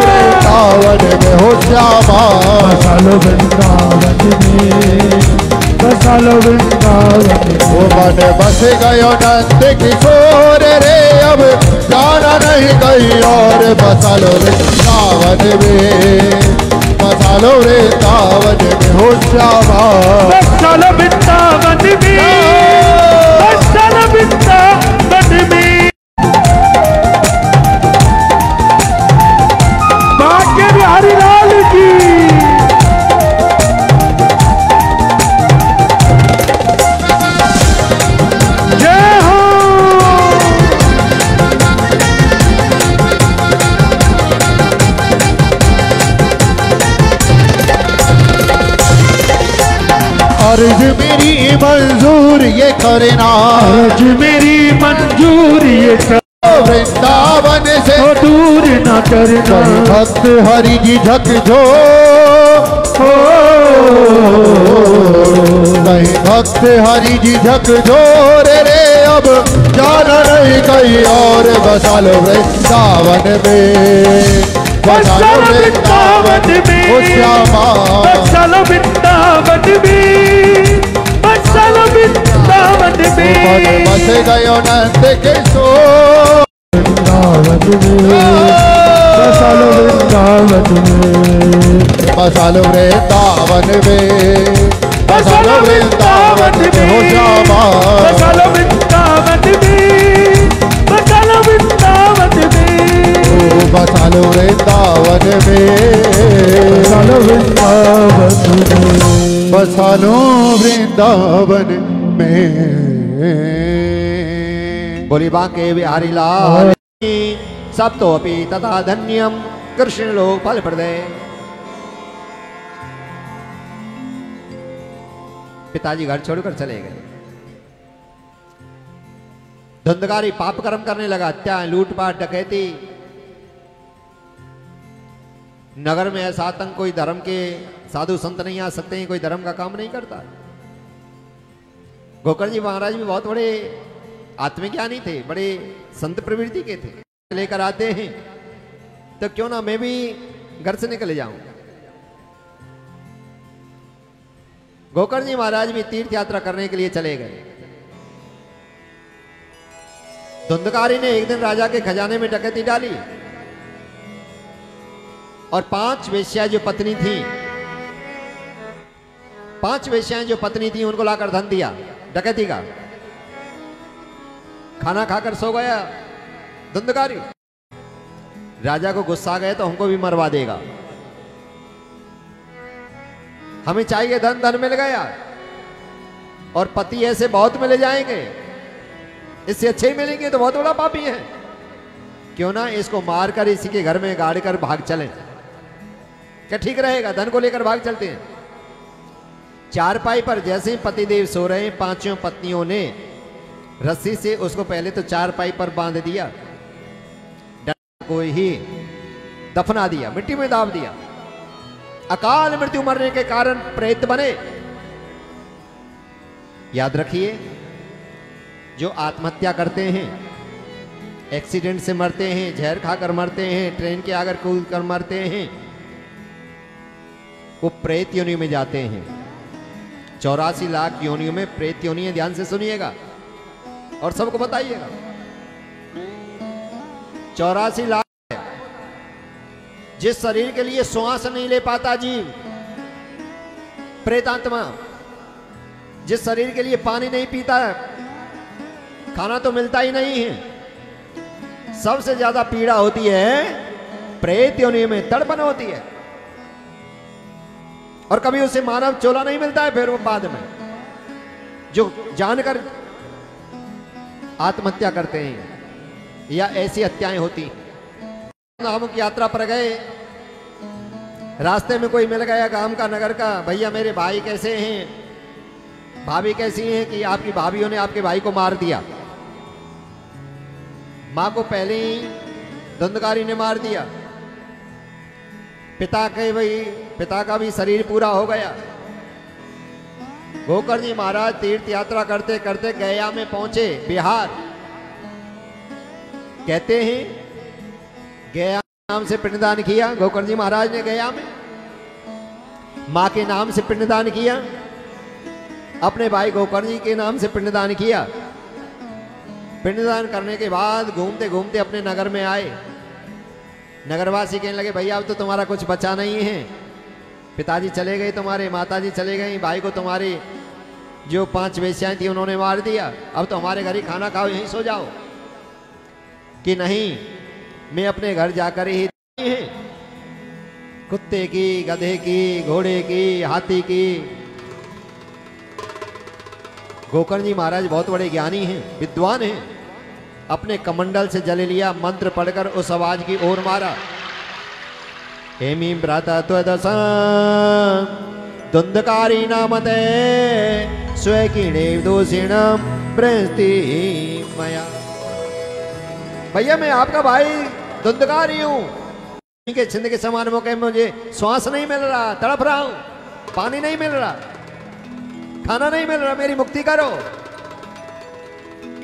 वृंदावन में हो श्यामा, बसा लो वृंदावन में, बसा लो वृंदावन में। वो मन बस गयो नंद किशोर रे, अब जाना नहीं कहीं और, बसा लो वृंदावन में, बसा लो वृंदावन में हो श्यामा, बसा लो वृंदावन में, बसा लो वृंदावन में। बाके बिहारी लाल की। जय हो अर्ज मेरी मंजूर ये करना, आज मेरी मंजूर ये कर, वृंदावन से दूर न करना, भक्त हरि जी झक जो, कहीं भक्त हरि जी झक जोर रे, अब जाना नहीं कहीं और, बसा लो वृंदावन में, बसा लो वृंदावन में हो श्यामा, बसा लो वृंदावन में, बसा लो वृंदावन में। बस गयो नंद किशोर, वृंदावन में, बसा लो वृंदावन में, बसा लो वृंदावन में, बसा लो वृंदावन में हो श्यामा, बसा लो वृंदावन में, बसा लो वृंदावन में, बसा लो वृंदावन में, बसा लो वृंदावन में, बसा लो वृंदावन में। बोली बांके बिहारी लाल की। सब तो अपि तथा धन्यम कृष्ण लोक फल प्रदय। पिताजी घर छोड़कर चले गए। धुंधकारी पाप कर्म करने लगा, हत्या लूटपाट डकैती। नगर में ऐसा आतंक, कोई धर्म के साधु संत नहीं आ सकते हैं, कोई धर्म का काम नहीं करता। गोकर्ण जी महाराज भी बहुत बड़े आत्मज्ञानी थे, बड़े संत प्रवृत्ति के थे, लेकर आते हैं तो क्यों ना मैं भी घर से निकल जाऊं। गोकर्ण जी महाराज भी तीर्थ यात्रा करने के लिए चले गए। धुंधकारी ने एक दिन राजा के खजाने में डकैती डाली और 5 वेश्या जो पत्नी थी, 5 वेश्याएं जो पत्नी थी उनको लाकर धन दिया डकैती का। खाना खाकर सो गया धुंधकारी। राजा को गुस्सा आ गया तो हमको भी मरवा देगा, हमें चाहिए धन, धन मिल गया और पति ऐसे बहुत मिले जाएंगे, इससे अच्छे ही मिलेंगे तो बहुत बड़ा पापी है, क्यों ना इसको मारकर इसी के घर में गाड़ कर भाग चलें, क्या ठीक रहेगा। धन को लेकर भाग चलते हैं। चारपाई पर जैसे ही पतिदेव सो रहे हैं, 5 पत्नियों ने रस्सी से उसको पहले तो चारपाई पर बांध दिया, डंडा को ही दफना दिया, मिट्टी में दाब दिया। अकाल मृत्यु मरने के कारण प्रेत बने। याद रखिए, जो आत्महत्या करते हैं, एक्सीडेंट से मरते हैं, जहर खाकर मरते हैं, ट्रेन के आकर कूद कर मरते हैं, वो प्रेत योनि में जाते हैं। 84 लाख योनियों में प्रेत योनि है, ध्यान से सुनिएगा और सबको बताइएगा। 84 लाख है। जिस शरीर के लिए श्वास नहीं ले पाता जीव, प्रेतात्मा, जिस शरीर के लिए पानी नहीं पीता, खाना तो मिलता ही नहीं है, सबसे ज्यादा पीड़ा होती है प्रेत योनि में, तड़पन होती है। और कभी उसे मानव चोला नहीं मिलता है, फिर वो बाद में जो जानकर आत्महत्या करते हैं या ऐसी हत्याएं होती। हम यात्रा पर गए, रास्ते में कोई मिल गया गांव का, नगर का, भैया मेरे भाई कैसे हैं, भाभी कैसी हैं कि आपकी भाभीयों ने आपके भाई को मार दिया। मां को पहले ही धुंधकारी ने मार दिया, पिता का भी शरीर पूरा हो गया। गोकर्ण जी महाराज तीर्थ यात्रा करते करते गया में पहुंचे, बिहार। कहते हैं गया नाम से पिंडदान किया गोकर्ण जी महाराज ने, गया में मां के नाम से पिंडदान किया, अपने भाई गोकर्ण जी के नाम से पिंडदान किया। पिंडदान करने के बाद घूमते घूमते अपने नगर में आए। नगरवासी कहने लगे भैया अब तो तुम्हारा कुछ बचा नहीं है, पिताजी चले गए तुम्हारे, माताजी चले गई, भाई को तुम्हारी जो 5 वेश्याएं थी उन्होंने मार दिया, अब तो हमारे घर ही खाना खाओ, यहीं सो जाओ। कि नहीं, मैं अपने घर जाकर ही है, कुत्ते की, गधे की, घोड़े की, हाथी की। गोकर्ण जी महाराज बहुत बड़े ज्ञानी हैं, विद्वान हैं। अपने कमंडल से जल लिया, मंत्र पढ़कर उस आवाज की ओर मारा। हेमी भ्राता त्वदस धुंधकारी नामते स्वकीणे दोषिणम प्रस्ति मया। भैया मैं आपका भाई धुंधकारी हूं, के छिंद के समान मौके में मुझे श्वास नहीं मिल रहा, तड़प रहा हूं, पानी नहीं मिल रहा, खाना नहीं मिल रहा, मेरी मुक्ति करो।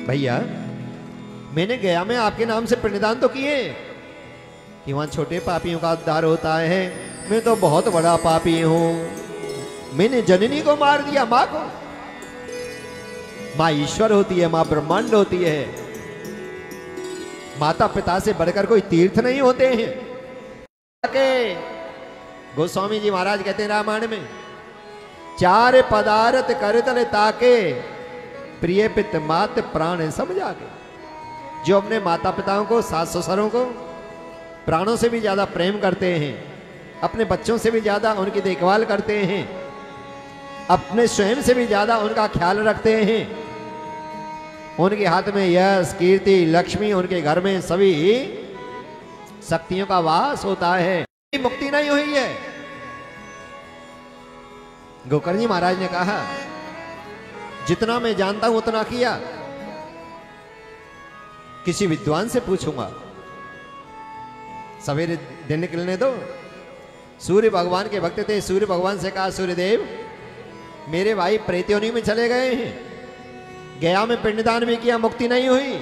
भैया मैंने गया में आपके नाम से पिंडदान तो किए कि वहां छोटे पापियों का उद्धार होता है, मैं तो बहुत बड़ा पापी हूं, मैंने जननी को मार दिया, मां को। मां ईश्वर होती है, मां ब्रह्मांड होती है, माता पिता से बढ़कर कोई तीर्थ नहीं होते हैं। गोस्वामी जी महाराज कहते हैं रामायण में, 4 पदार्थ करतल ताके प्रिय पित मात प्राण समझा के। जो अपने माता पिताओं को, सास ससुरों को प्राणों से भी ज्यादा प्रेम करते हैं, अपने बच्चों से भी ज्यादा उनकी देखभाल करते हैं, अपने स्वयं से भी ज्यादा उनका ख्याल रखते हैं, उनके हाथ में यश कीर्ति लक्ष्मी, उनके घर में सभी शक्तियों का वास होता है, मुक्ति नहीं हुई है। गोकर्ण जी महाराज ने कहा जितना मैं जानता हूं उतना किया, किसी विद्वान से पूछूंगा। सवेरे दिन निकलने दो। सूर्य भगवान के भक्त थे, सूर्य भगवान से कहा सूर्यदेव मेरे भाई प्रेत योनि में चले गए हैं, गया में पिंडदान भी किया, मुक्ति नहीं हुई,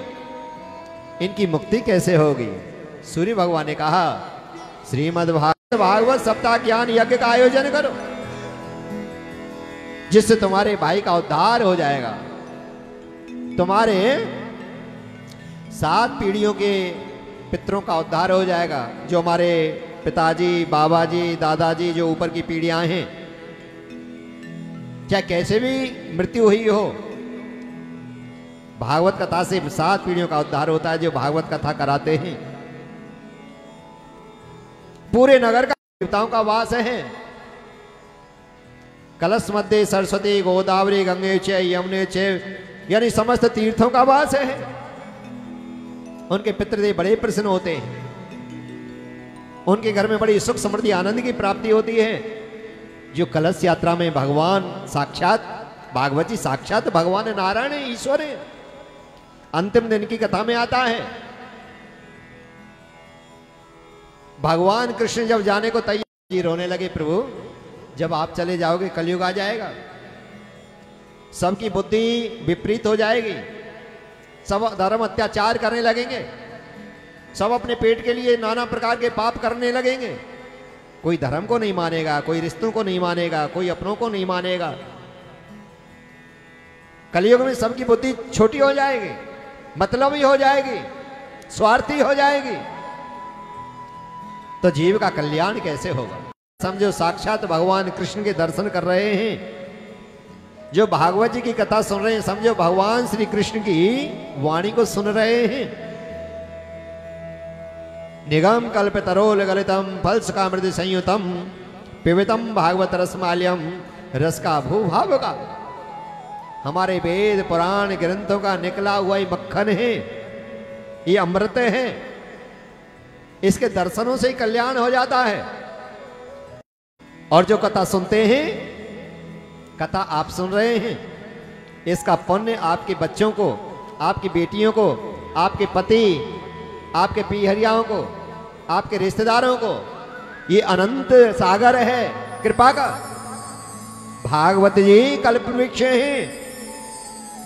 इनकी मुक्ति कैसे होगी? सूर्य भगवान ने कहा श्रीमद् भागवत सप्ताह ज्ञान यज्ञ का आयोजन करो, जिससे तुम्हारे भाई का उद्धार हो जाएगा, तुम्हारे 7 पीढ़ियों के पितरों का उद्धार हो जाएगा। जो हमारे पिताजी, बाबाजी, दादाजी, जो ऊपर की पीढ़ियां हैं, चाहे कैसे भी मृत्यु हुई हो, भागवत कथा से 7 पीढ़ियों का उद्धार होता है। जो भागवत कथा कराते हैं, पूरे नगर का देवताओं का वास है। कलश मध्य सरस्वती गोदावरी गंगे च यमुने च, यानी समस्त तीर्थों का वास है। उनके पितृदेव बड़े प्रसन्न होते हैं, उनके घर में बड़ी सुख समृद्धि आनंद की प्राप्ति होती है। जो कलश यात्रा में भगवान साक्षात भागवत जी साक्षात भगवान नारायण ईश्वर है, अंतिम दिन की कथा में आता है। भगवान कृष्ण जब जाने को तैयार, जी रोने लगे, प्रभु जब आप चले जाओगे कलयुग आ जाएगा, सबकी बुद्धि विपरीत हो जाएगी, सब धर्म अत्याचार करने लगेंगे, सब अपने पेट के लिए नाना प्रकार के पाप करने लगेंगे। कोई धर्म को नहीं मानेगा, कोई रिश्तों को नहीं मानेगा, कोई अपनों को नहीं मानेगा। कलयुग में सबकी बुद्धि छोटी हो जाएगी, मतलबी हो जाएगी, स्वार्थी हो जाएगी, तो जीव का कल्याण कैसे होगा? समझो साक्षात भगवान कृष्ण के दर्शन कर रहे हैं, जो भागवत जी की कथा सुन रहे हैं, समझो भगवान श्री कृष्ण की वाणी को सुन रहे हैं। निगम कल्पतरोल गलितम फल्स का मृद संयुतम पिवितम भागवत रसमाल्यम, रस का भूभाव का, हमारे वेद पुराण ग्रंथों का निकला हुआ ही मक्खन है, ये अमृत है। इसके दर्शनों से ही कल्याण हो जाता है। और जो कथा सुनते हैं, कथा आप सुन रहे हैं, इसका पुण्य आपके बच्चों को, आपकी बेटियों को, आपके पति, आपके पीहरियाओं को, आपके रिश्तेदारों को, ये अनंत सागर है कृपा का। भागवत जी कल्प वृक्ष हैं,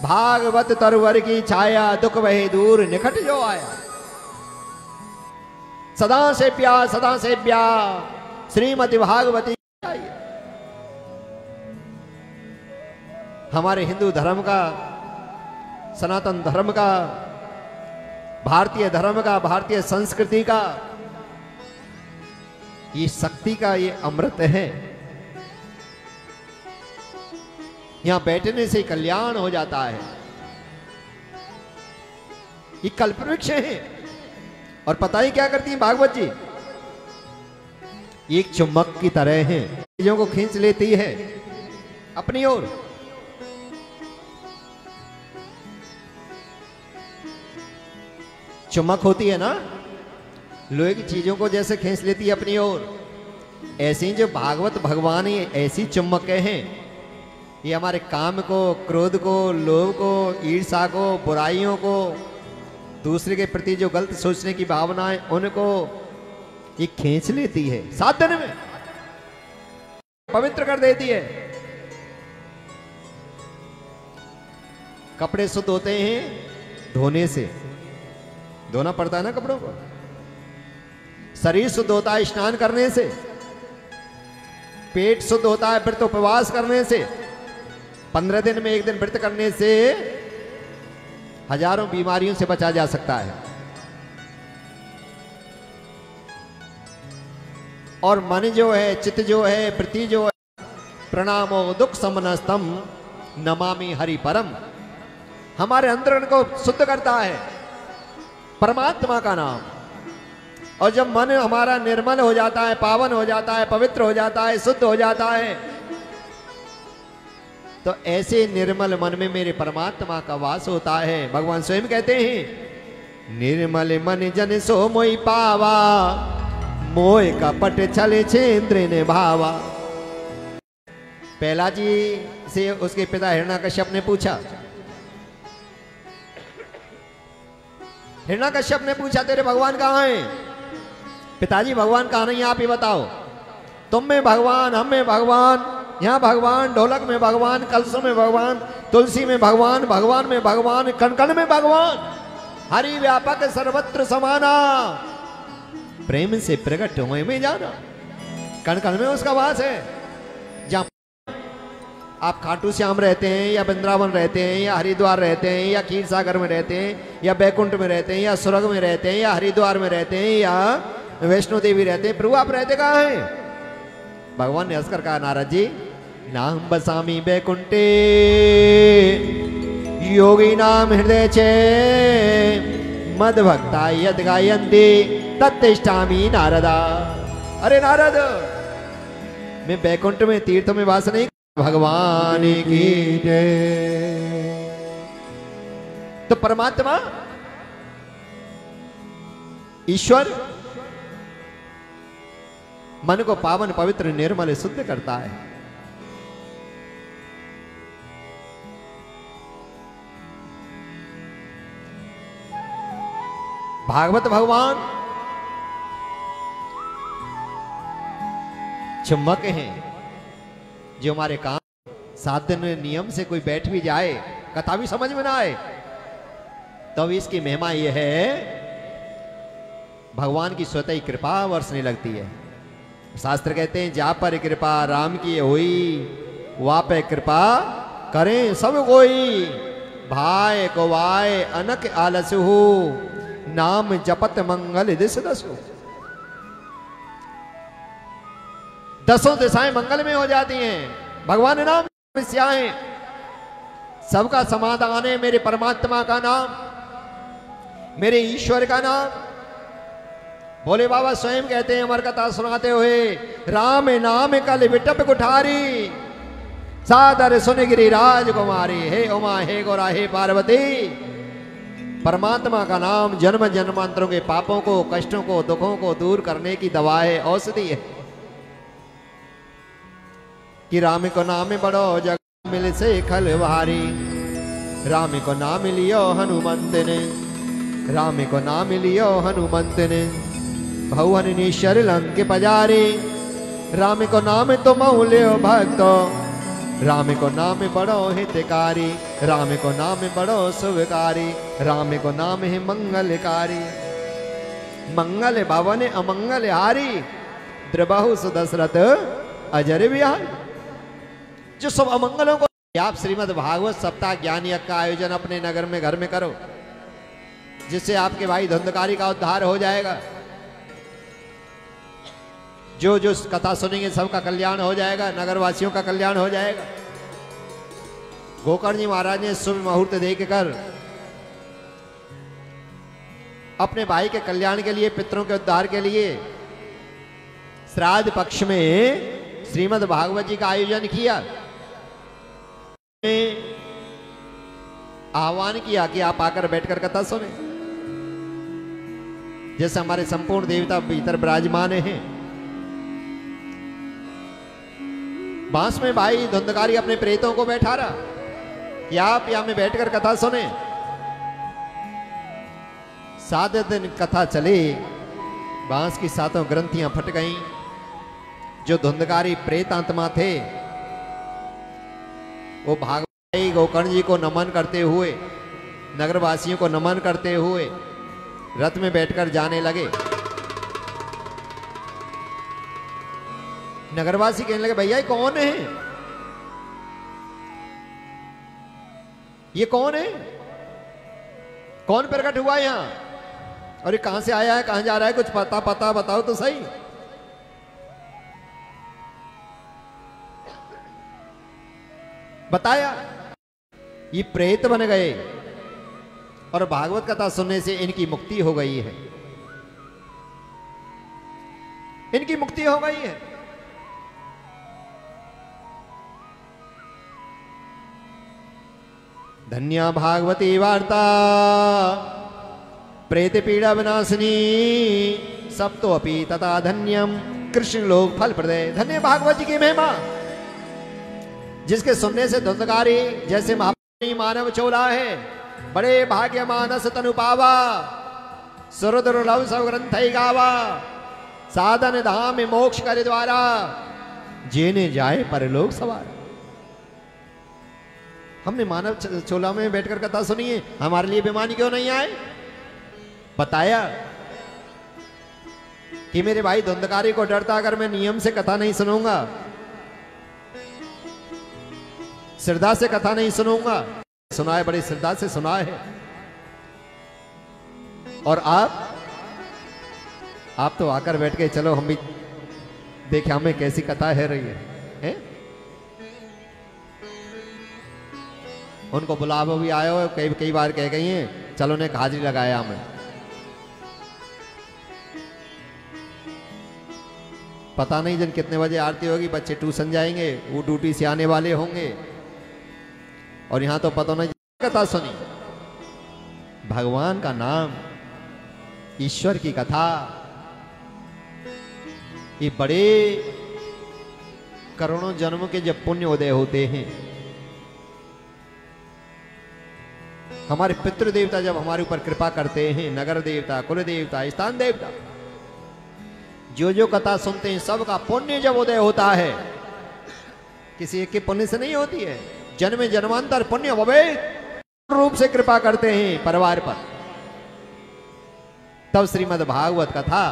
भागवत तरवर की छाया, दुख वही दूर निकट जो आया। सदा से प्यार, सदा से प्यार श्रीमद् भागवती। हमारे हिंदू धर्म का, सनातन धर्म का, भारतीय धर्म का, भारतीय संस्कृति का, ये शक्ति का ये अमृत है। यहां बैठने से कल्याण हो जाता है। ये कल्पवृक्ष है। और पता ही क्या करती है भागवत जी? एक चुम्बक की तरह है, चीजों को खींच लेती है अपनी ओर। चुम्बक होती है ना, लोहे की चीजों को जैसे खींच लेती है अपनी ओर, ऐसे ही जो भागवत भगवान ही ऐसी चुम्बक हैं। ये हमारे काम को, क्रोध को, लोभ को, ईर्ष्या को, बुराइयों को, दूसरे के प्रति जो गलत सोचने की भावना है, उनको ये खींच लेती है। 7 दिन में पवित्र कर देती है। कपड़े शुद्ध होते हैं धोने से, धोना पड़ता है ना कपड़ों को। शरीर शुद्ध होता है स्नान करने से। पेट शुद्ध होता है व्रत उपवास करने से। 15 दिन में 1 दिन व्रत करने से हजारों बीमारियों से बचा जा सकता है। और मन जो है, चित्त जो है, वृत्ति जो है, प्रणामो दुख समनस्तम नमामि हरि परम, हमारे अंतरण को शुद्ध करता है परमात्मा का नाम। और जब मन हमारा निर्मल हो जाता है, पावन हो जाता है, पवित्र हो जाता है, शुद्ध हो जाता है, तो ऐसे निर्मल मन में मेरे परमात्मा का वास होता है। भगवान स्वयं कहते हैं, निर्मल मन जन सो मोहि पावा, मोह कपट छल छेन्द्र ने भावा। पहला जी से उसके पिता हिरण्यकश्यप ने पूछा, हिरण्यकश्यप ने पूछा तेरे भगवान कहाँ हैं? पिताजी भगवान कहाँ नहीं, आप ही बताओ। तुम में भगवान, हम में भगवान, यहाँ भगवान, ढोलक में भगवान, कलसों में भगवान, तुलसी में भगवान, भगवान में भगवान, कण कण में भगवान। हरि व्यापक सर्वत्र समाना, प्रेम से प्रकट हुए में जाना। कण कण में उसका वास है। जहाँ आप खाटू श्याम रहते हैं या वृंदावन रहते हैं या हरिद्वार रहते हैं या क्षीर सागर में रहते हैं या बैकुंठ में रहते हैं या स्वर्ग में रहते हैं या हरिद्वार में रहते हैं या वैष्णो देवी रहते हैं, प्रभु आप रहते कहाँ हैं? भगवान ने हंसकर कहा, नारद जी, नाम बसामी बैकुंठे योगी नाम हृदय चे मद भक्ता यद गायन्ति तत्तिष्ठामि नारदा। अरे नारद, मैं बैकुंठ में तीर्थ में वास नहीं, भगवान की जय। तो परमात्मा ईश्वर मन को पावन पवित्र निर्मल शुद्ध करता है। भागवत भगवान चुम्बक हैं, जो हमारे काम 7 दिन नियम से कोई बैठ भी जाए, कथा भी समझ में ना आए, तो इसकी महिमा यह है, भगवान की स्वतः ही कृपा बरसने लगती है। शास्त्र कहते हैं, जा पर कृपा राम की हुई, वहाँ पे कृपा करें सब कोई। भाई को वाय अनक आलस हो, नाम जपत मंगल दिस दसो। दसों दिशाएं मंगल में हो जाती हैं, भगवान नाम समस्याएं, सबका समाधान है मेरे परमात्मा का नाम, मेरे ईश्वर का नाम। भोले बाबा स्वयं कहते हैं अमर कथा सुनाते हुए, राम नाम कल विटप कुठारी, सादर सुन गिरी राजकुमारी, हे उमा हे गौरा हे पार्वती। परमात्मा का नाम जन्म जन्मांतरों के पापों को, कष्टों को, दुखों को दूर करने की दवा है, औषधि है। कि राम को नाम बड़ो जग मिल से खलवारी, राम को नाम लियो हनुमंत ने, राम को नाम लियो हनुमंत ने, भवन निश्चर लंक पजारी। राम को नाम तो मौल्यो भक्तो, राम को नाम बड़ो हितकारी, राम को नाम बड़ो शुभकारी, राम को नाम है मंगलकारी। मंगल भवन अमंगल हारी, द्रबहु सुदशरथ अजर विहारी। जो सब अमंगलों को आप श्रीमद् भागवत सप्ताह ज्ञान यज्ञ का आयोजन अपने नगर में घर में करो, जिससे आपके भाई धुंधकारी का उद्धार हो जाएगा। जो जो कथा सुनेंगे सबका कल्याण हो जाएगा, नगरवासियों का कल्याण हो जाएगा। गोकर्ण जी महाराज ने शुभ मुहूर्त देखकर अपने भाई के कल्याण के लिए, पितरों के उद्धार के लिए श्राद्ध पक्ष में श्रीमद् भागवत जी का आयोजन किया। आह्वान किया कि आप आकर बैठकर कथा सुने। जैसे हमारे संपूर्ण देवता भीतर विराजमान हैं, बांस में भाई धुंधकारी अपने प्रेतों को बैठा रहा कि आप यहां में बैठकर कथा सुने। 7 दिन कथा चली, बांस की 7 ग्रंथियां फट गईं। जो धुंधकारी प्रेत आत्मा थे, वो भागवत गोकर्ण जी को नमन करते हुए, नगरवासियों को नमन करते हुए रथ में बैठकर जाने लगे। नगरवासी कहने लगे, भैया ये कौन है? ये कौन है? कौन प्रकट हुआ यहां? और ये कहां से आया है, कहां जा रहा है? कुछ पता बताओ तो सही। बताया, ये प्रेत बन गए और भागवत कथा सुनने से इनकी मुक्ति हो गई है, इनकी मुक्ति हो गई है। धन्या भागवती वार्ता प्रेत पीड़ा विनाशिनी, सप्तो अपि तथा धन्यम कृष्ण लोक फल प्रदय। धन्य भागवत जी की महिमा, जिसके सुनने से धुंधकारी जैसे महापुरुष मानव चोला है, बड़े भाग्य मानस तनु पावा, सुरदुर्लभ सब ग्रंथ गावा, साधन धाम मोक्ष कर द्वारा, जेने जाए परलोक सवार। हमने मानव चोला में बैठकर कथा सुनी है, हमारे लिए बेमानी क्यों नहीं आए? बताया कि मेरे भाई धुंधकारी को डरता अगर मैं नियम से कथा नहीं सुनूंगा, श्रद्धा से कथा नहीं सुनूंगा। सुना है, बड़ी श्रद्धा से सुना है। और आप तो आकर बैठ गए, चलो हम भी देखे हमें कैसी कथा है रही है? उनको बुलावा भी आए हो, कई बार कह गई हैं, चलो ने हाजिरी लगाया हमें। पता नहीं जन कितने बजे आरती होगी, बच्चे ट्यूशन जाएंगे, वो ड्यूटी से आने वाले होंगे, और यहां तो पता नहीं कथा सुनी। भगवान का नाम, ईश्वर की कथा, ये बड़े करोड़ों जन्मों के जब पुण्य उदय होते हैं, हमारे पितृ देवता जब हमारे ऊपर कृपा करते हैं, नगर देवता, कुल देवता, स्थान देवता, जो कथा सुनते हैं सबका पुण्य जब उदय होता है, किसी एक के पुण्य से नहीं होती है, जन्म जन्मांतर पुण्य भवेत रूप से कृपा करते हैं परिवार पर, तब श्रीमद् भागवत कथा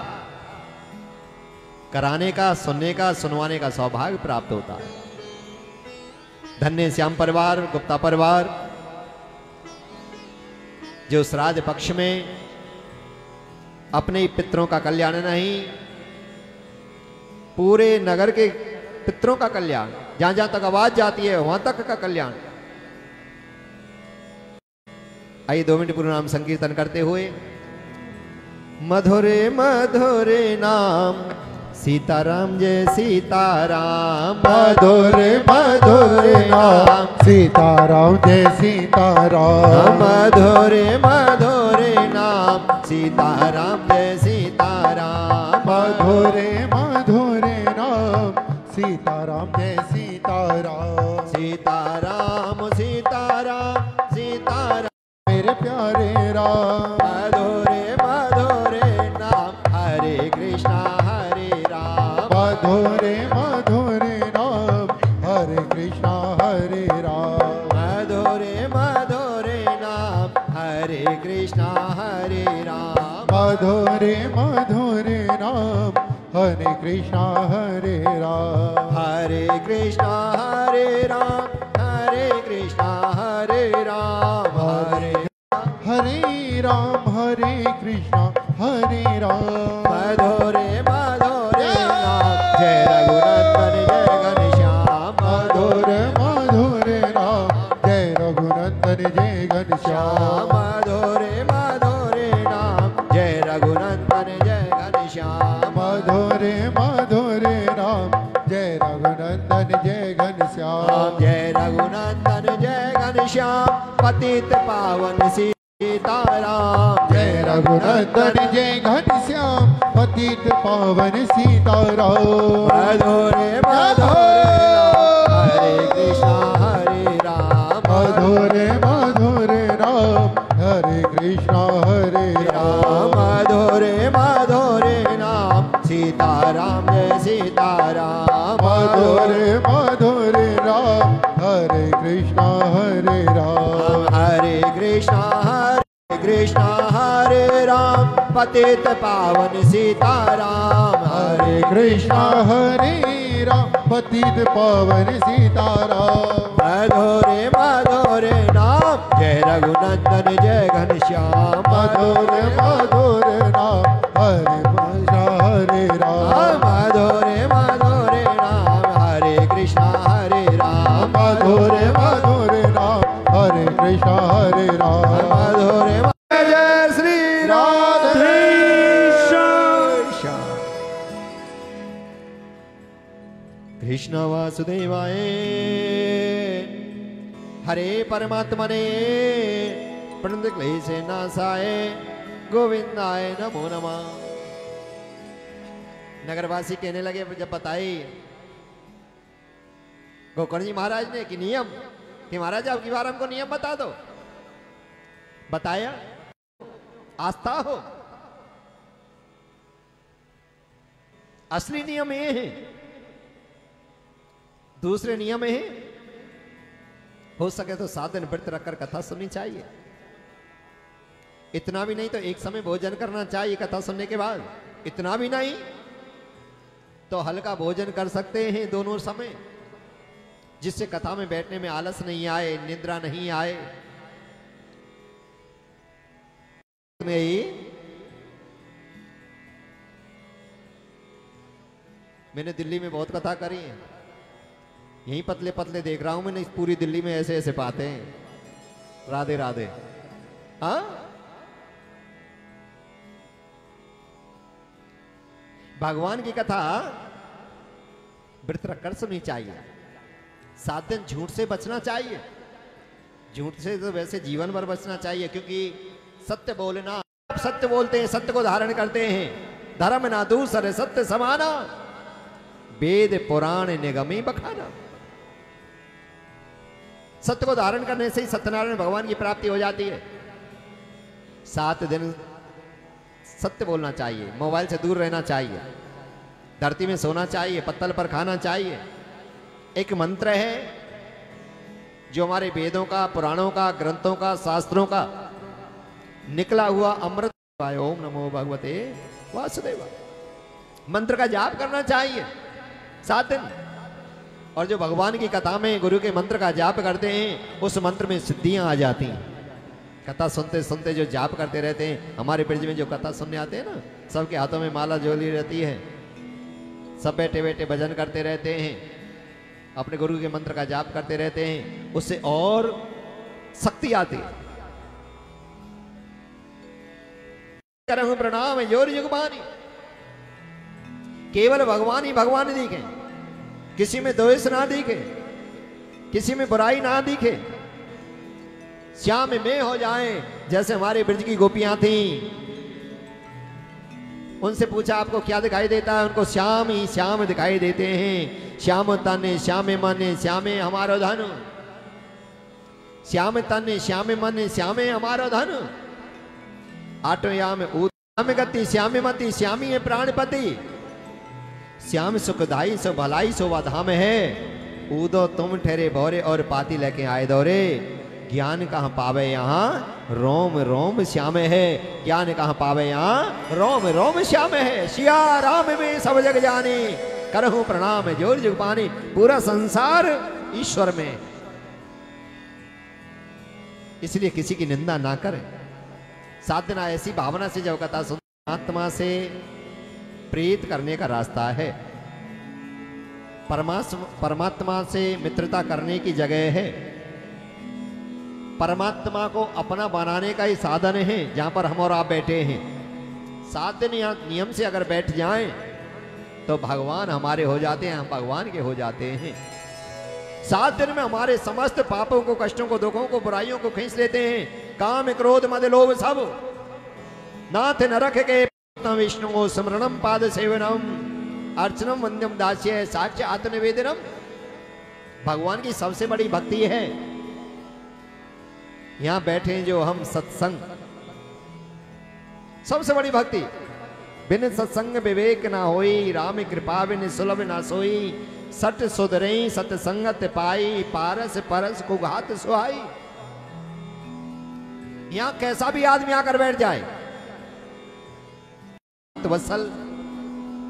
कराने का, सुनने का, सुनवाने का सौभाग्य प्राप्त होता है। धन्य श्याम परिवार, गुप्ता परिवार, जो श्राद्ध पक्ष में अपने पितरों का कल्याण नहीं, पूरे नगर के पितरों का कल्याण, जहां जहां तक आवाज जाती है वहां तक का कल्याण। आइए 2 मिनट पूर्ण नाम संकीर्तन करते हुए। मधुरे मधुरे नाम सीताराम जय सीताराम, मधुरे मधुरे नाम सीताराम जय सीताराम, मधुरे मधुरे नाम सीताराम जय सीताराम, मधुरे मधुरे नाम सीताराम जय सीताराम, सीताराम सीताराम सीताराम मेरे प्यारे राम। मधुरे मधुरे नाम हरे कृष्णा हरे राम, मधुरे मधुरे नाम हरे कृष्णा हरे राम, मधुरे मधुरे नाम हरे कृष्णा हरे राम, मधुरे मधुरे नाम हरे कृष्णा हरे राम, हरे कृष्णा हरे राम, हरे कृष्णा हरे राम, हरे राम हरे कृष्णा हरे राम, मधुरे मधुरे नाम जय रघुनंदन जय घनश्याम, मधुरे मधुरे नाम जय रघुनंदन जय घनश्याम, मधुरे मधुरे नाम जय रघुनंदन जय घनश्याम, मधुरे मधुरे नाम जय रघुनंदन जय घनश्याम, जय रघुनंदन जय घनश्याम, पतित पावन सीताराम, जय रघुनंदन जय घनश्याम, पतित पावन सीताराम, मधुरे मधुरे हरे कृष्णा हरे राम, मधुरे मधुरे नाम हरे कृष्णा हरे राम, मधुरे मधुरे नाम सीताराम जय सीताराम, मधुरे मधुरे नाम हरे कृष्णा हरे राम, हरे कृष्णा हरे राम, पतित पावन सीताराम, हरे कृष्णा हरे राम, पतित पावन सीताराम, मधुरे मधुरे नाम जय रघुनंदन जय घनश्याम, मधुरे मधुरे नाम हरे कृष्णा हरे राम, मधुरे मधुरे नाम हरे कृष्णा हरे राम, मधुरे मधुरे नाम हरे कृष्णा हरे राम, मधुरे जय श्री राधे श्याम। कृष्ण वासुदेवाय हरे परमात्मने प्रणत क्लेशे नाशाय गोविंदाय नमो नमः। नगरवासी कहने लगे जब बताए गोकर्ण जी महाराज ने कि नियम, कि महाराज अब की बार हमको नियम बता दो। बताया, आस्था हो। असली नियम ये है दूसरे नियम है, हो सके तो 7 दिन व्रत रखकर कथा सुननी चाहिए। इतना भी नहीं तो एक समय भोजन करना चाहिए कथा सुनने के बाद। इतना भी नहीं तो हल्का भोजन कर सकते हैं दोनों समय, जिससे कथा में बैठने में आलस नहीं आए, निद्रा नहीं आए। मैंने दिल्ली में बहुत कथा करी है, यहीं पतले पतले देख रहा हूं मैंने, इस पूरी दिल्ली में ऐसे ऐसे पाते हैं। राधे राधे। हाँ, भगवान की कथा व्रत रखकर सुननी चाहिए। 7 दिन झूठ से बचना चाहिए। झूठ से तो वैसे जीवन भर बचना चाहिए, क्योंकि सत्य बोलना, आप सत्य बोलते हैं, सत्य को धारण करते हैं। धर्म ना दूसरे सत्य समाना, वेद पुराण निगमी बखाना। सत्य को धारण करने से ही सत्यनारायण भगवान की प्राप्ति हो जाती है। 7 दिन सत्य बोलना चाहिए, मोबाइल से दूर रहना चाहिए, धरती में सोना चाहिए, पत्तल पर खाना चाहिए। एक मंत्र है जो हमारे वेदों का, पुराणों का, ग्रंथों का, शास्त्रों का निकला हुआ अमृत। ओम नमो भगवते वासुदेव मंत्र का जाप करना चाहिए 7 दिन। और जो भगवान की कथा में गुरु के मंत्र का जाप करते हैं, उस मंत्र में सिद्धियां आ जाती हैं। कथा सुनते सुनते जो जाप करते रहते हैं, हमारे ब्रिज में जो कथा सुनने आते हैं ना, सबके हाथों में माला झोली रहती है, सब बैठे बैठे भजन करते रहते हैं, अपने गुरु के मंत्र का जाप करते रहते हैं, उससे और शक्ति आती है। करहु प्रणाम जोर जुगबानी, केवल भगवान ही भगवान दिखे, किसी में द्वेष ना दिखे, किसी में बुराई ना दिखे, श्याम में हो जाए। जैसे हमारे ब्रज की गोपियां थी, उनसे पूछा आपको क्या दिखाई देता है, उनको श्याम ही श्याम दिखाई देते हैं। श्याम तन श्याम मन श्यामे हमारो धन, श्याम तन श्याम मन श्यामे हमारो धन। आटोयाम श्याम गति श्याम मति श्यामी है प्राणपति, श्याम सुखदाई सो भलाई सो धाम है। ऊदो तुम ठहरे भौरे और पाती लेके आए दौरे, ज्ञान कहाँ पावे यहाँ रोम रोम श्याम है। ज्ञान कहाँ पावे यहाँ रोम रोम श्याम है। सिया राम में सब जग जाने, करहूं प्रणाम जोर जुग पानी। पूरा संसार ईश्वर में, इसलिए किसी की निंदा ना करें। 7 दिन ऐसी भावना से जब कथा सुन, आत्मा से प्रेरित करने का रास्ता है, परमात्मा से मित्रता करने की जगह है, परमात्मा को अपना बनाने का ही साधन है जहां पर हम और आप बैठे हैं। 7 दिन यहाँ नियम से अगर बैठ जाएं तो भगवान हमारे हो जाते हैं, हम भगवान के हो जाते हैं। 7 दिन में हमारे समस्त पापों को, कष्टों को, दुखों को, बुराइयों को खींच लेते हैं। काम क्रोध मद लोभ सब नाथ न रख के विष्णु स्मरणम पाद सेवनम अर्चनम वंद्यम दास्य साक्ष्य आत्मनिवेदनम। भगवान की सबसे बड़ी भक्ति है। यहां बैठे जो हम सत्संग, सबसे बड़ी भक्ति। बिन सत्संग विवेक ना होई, राम कृपा बिन सुलभ ना सोई। सट सुधरई सत्संगत पाई, पारस परस को घात सुहाई। यहां कैसा भी आदमी आकर बैठ जाए, वत्सल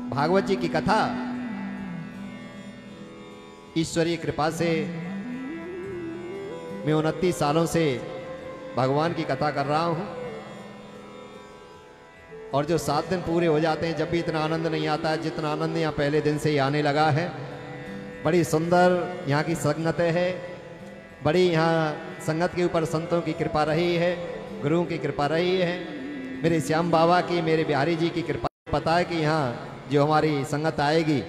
भागवत जी की कथा ईश्वरीय कृपा से मैं 29 सालों से भगवान की कथा कर रहा हूं। और जो 7 दिन पूरे हो जाते हैं, जब भी इतना आनंद नहीं आता है जितना आनंद यहाँ पहले दिन से ही आने लगा है। बड़ी सुंदर यहाँ की संगत है, बड़ी यहाँ संगत के ऊपर संतों की कृपा रही है, गुरुओं की कृपा रही है, मेरे श्याम बाबा की, मेरे बिहारी जी की कृपा। पता है कि यहाँ जो हमारी संगत आएगी,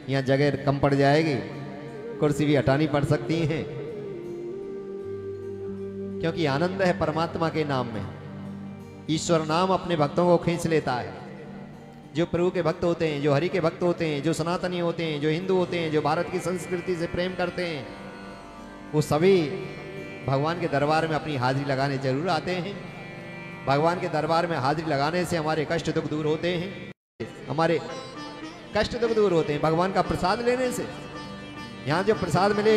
यहाँ जगह कम पड़ जाएगी, कुर्सी भी हटानी पड़ सकती है, क्योंकि आनंद है परमात्मा के नाम में। ईश्वर नाम अपने भक्तों को खींच लेता है। जो प्रभु के भक्त होते हैं, जो हरि के भक्त होते हैं, जो सनातनी होते हैं, जो हिंदू होते हैं, जो भारत की संस्कृति से प्रेम करते हैं, वो सभी भगवान के दरबार में अपनी हाजिरी लगाने जरूर आते हैं। भगवान के दरबार में हाजिरी लगाने से हमारे कष्ट दुख दूर होते हैं, हमारे कष्ट दुख दूर होते हैं भगवान का प्रसाद लेने से। यहाँ जो प्रसाद मिले,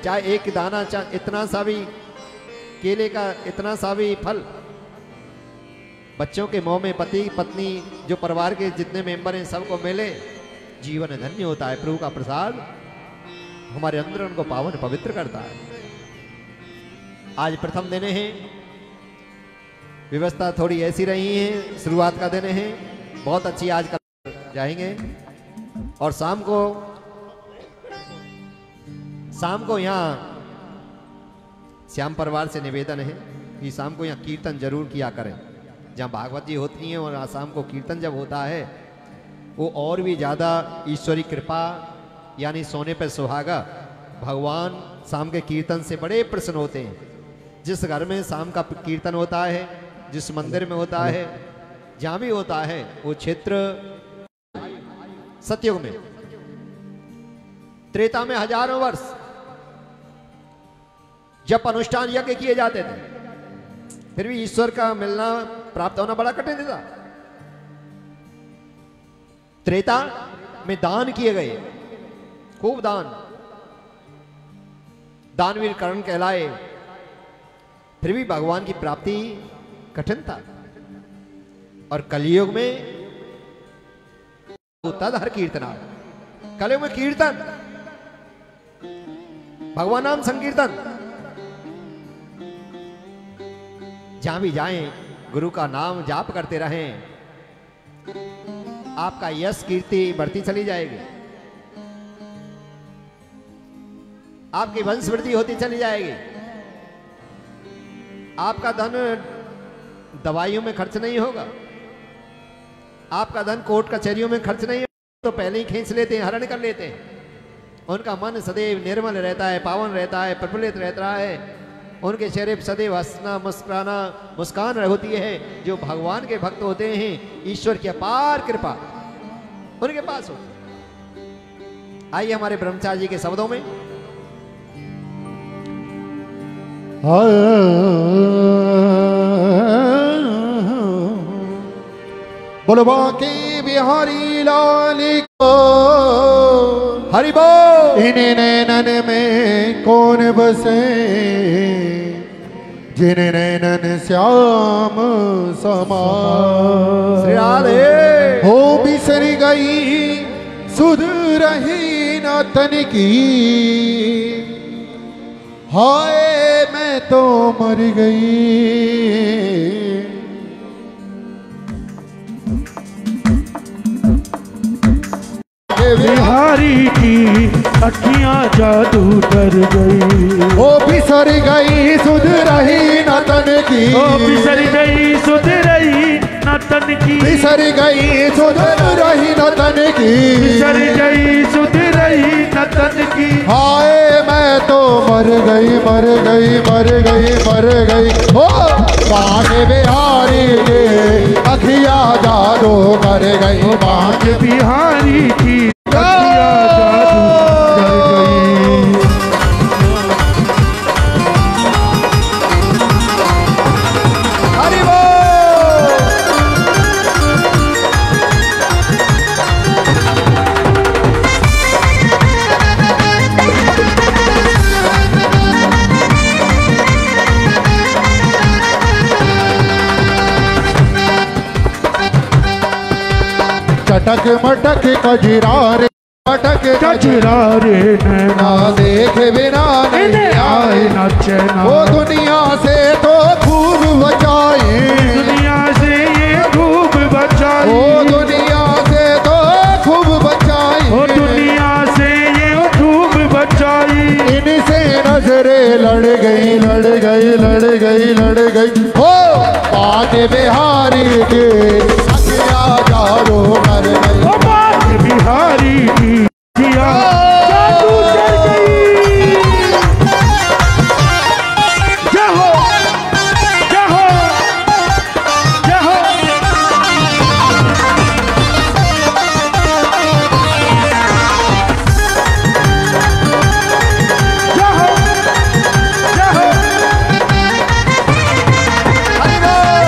चाहे एक दाना, चाहे इतना सा भी केले का इतना सा भी फल बच्चों के मुंह में, पति पत्नी जो परिवार के जितने मेंबर हैं सबको मिले, जीवन धन्य होता है। प्रभु का प्रसाद हमारे अंदर उनको पावन पवित्र करता है। आज प्रथम दिन है, व्यवस्था थोड़ी ऐसी रही है, शुरुआत का दिन है, बहुत अच्छी आज कल जाएंगे। और शाम को यहाँ श्याम परिवार से निवेदन है कि शाम को यहाँ कीर्तन जरूर किया करें। जहाँ भागवत जी होती हैं और शाम को कीर्तन जब होता है वो और भी ज़्यादा ईश्वरी कृपा, यानी सोने पर सुहागा। भगवान शाम के कीर्तन से बड़े प्रसन्न होते हैं। जिस घर में शाम का कीर्तन होता है, जिस मंदिर में होता है, जहाँ भी होता है, वो क्षेत्र सतयुग में, त्रेता में हजारों वर्ष जब अनुष्ठान यज्ञ किए जाते थे, फिर भी ईश्वर का मिलना प्राप्त होना बड़ा कठिन था। त्रेता में दान किए गए, खूब दानवीर कर्ण कहलाए, फिर भी भगवान की प्राप्ति कठिन था। और कलयुग में तद कीर्तना, कलयुग में कीर्तन, भगवान नाम संकीर्तन, जहां भी जाएं गुरु का नाम जाप करते रहें, आपका यश कीर्ति बढ़ती चली जाएगी, आपकी वंश वृद्धि होती चली जाएगी। आपका धन दवाइयों में खर्च नहीं होगा, आपका धन कोर्ट कचहरियों में खर्च नहीं होगा, तो पहले ही खींच लेते हैं, हरण कर लेते हैं। उनका मन सदैव निर्मल रहता है, पावन रहता है, प्रफुल्लित रहता है। उनके चेहरे पर सदैव हंसना, मुस्कुराना, मुस्कान होती है। जो भगवान के भक्त होते हैं, ईश्वर की अपार कृपा उनके पास होती है। आइए हमारे ब्रह्मचारी जी के शब्दों में। बोलो बांके बिहारी लाल को, हरि बोल। इन नैनन में कौन बसे, जिन नैनन श्याम समा। श्री राधे। हो बिसर गई सुध रही न तन की, हाय मैं तो मर गई। बिहारी की अखियां जादू डर गई, ओ बिसर गई सुध रही न तन की, ओ बिसर गई सुध रही न तन की, बिसर गई सुध रही न तन की, बिसर गई सुध रही न तन की। हाय मैं तो मर गई मर गई मर गई मर गई। ओ बांके बिहारी के अखियां जादू कर गई, बांके बिहारी की अखियां जादू कर गई। हरि बोल। चटक मटक कजरारे, मटक कजरारे नैना देखे बिना नहीं आए न चैना। वो दुनिया से तो खूब बचाए, दुनिया से ये खूब बचाई, वो दुनिया से तो खूब बचाई, ओ दुनिया से ये खूब बचाई। इनसे नजरे लड़ गई लड़ गई लड़ गई लड़ गई। हो बांके बिहारी के अखियां जादू कर गई, ओ बांके बिहारी की अखियां जादू कर गई। जय हो जय हो जय हो। जय हो जय हो। हरि बोल।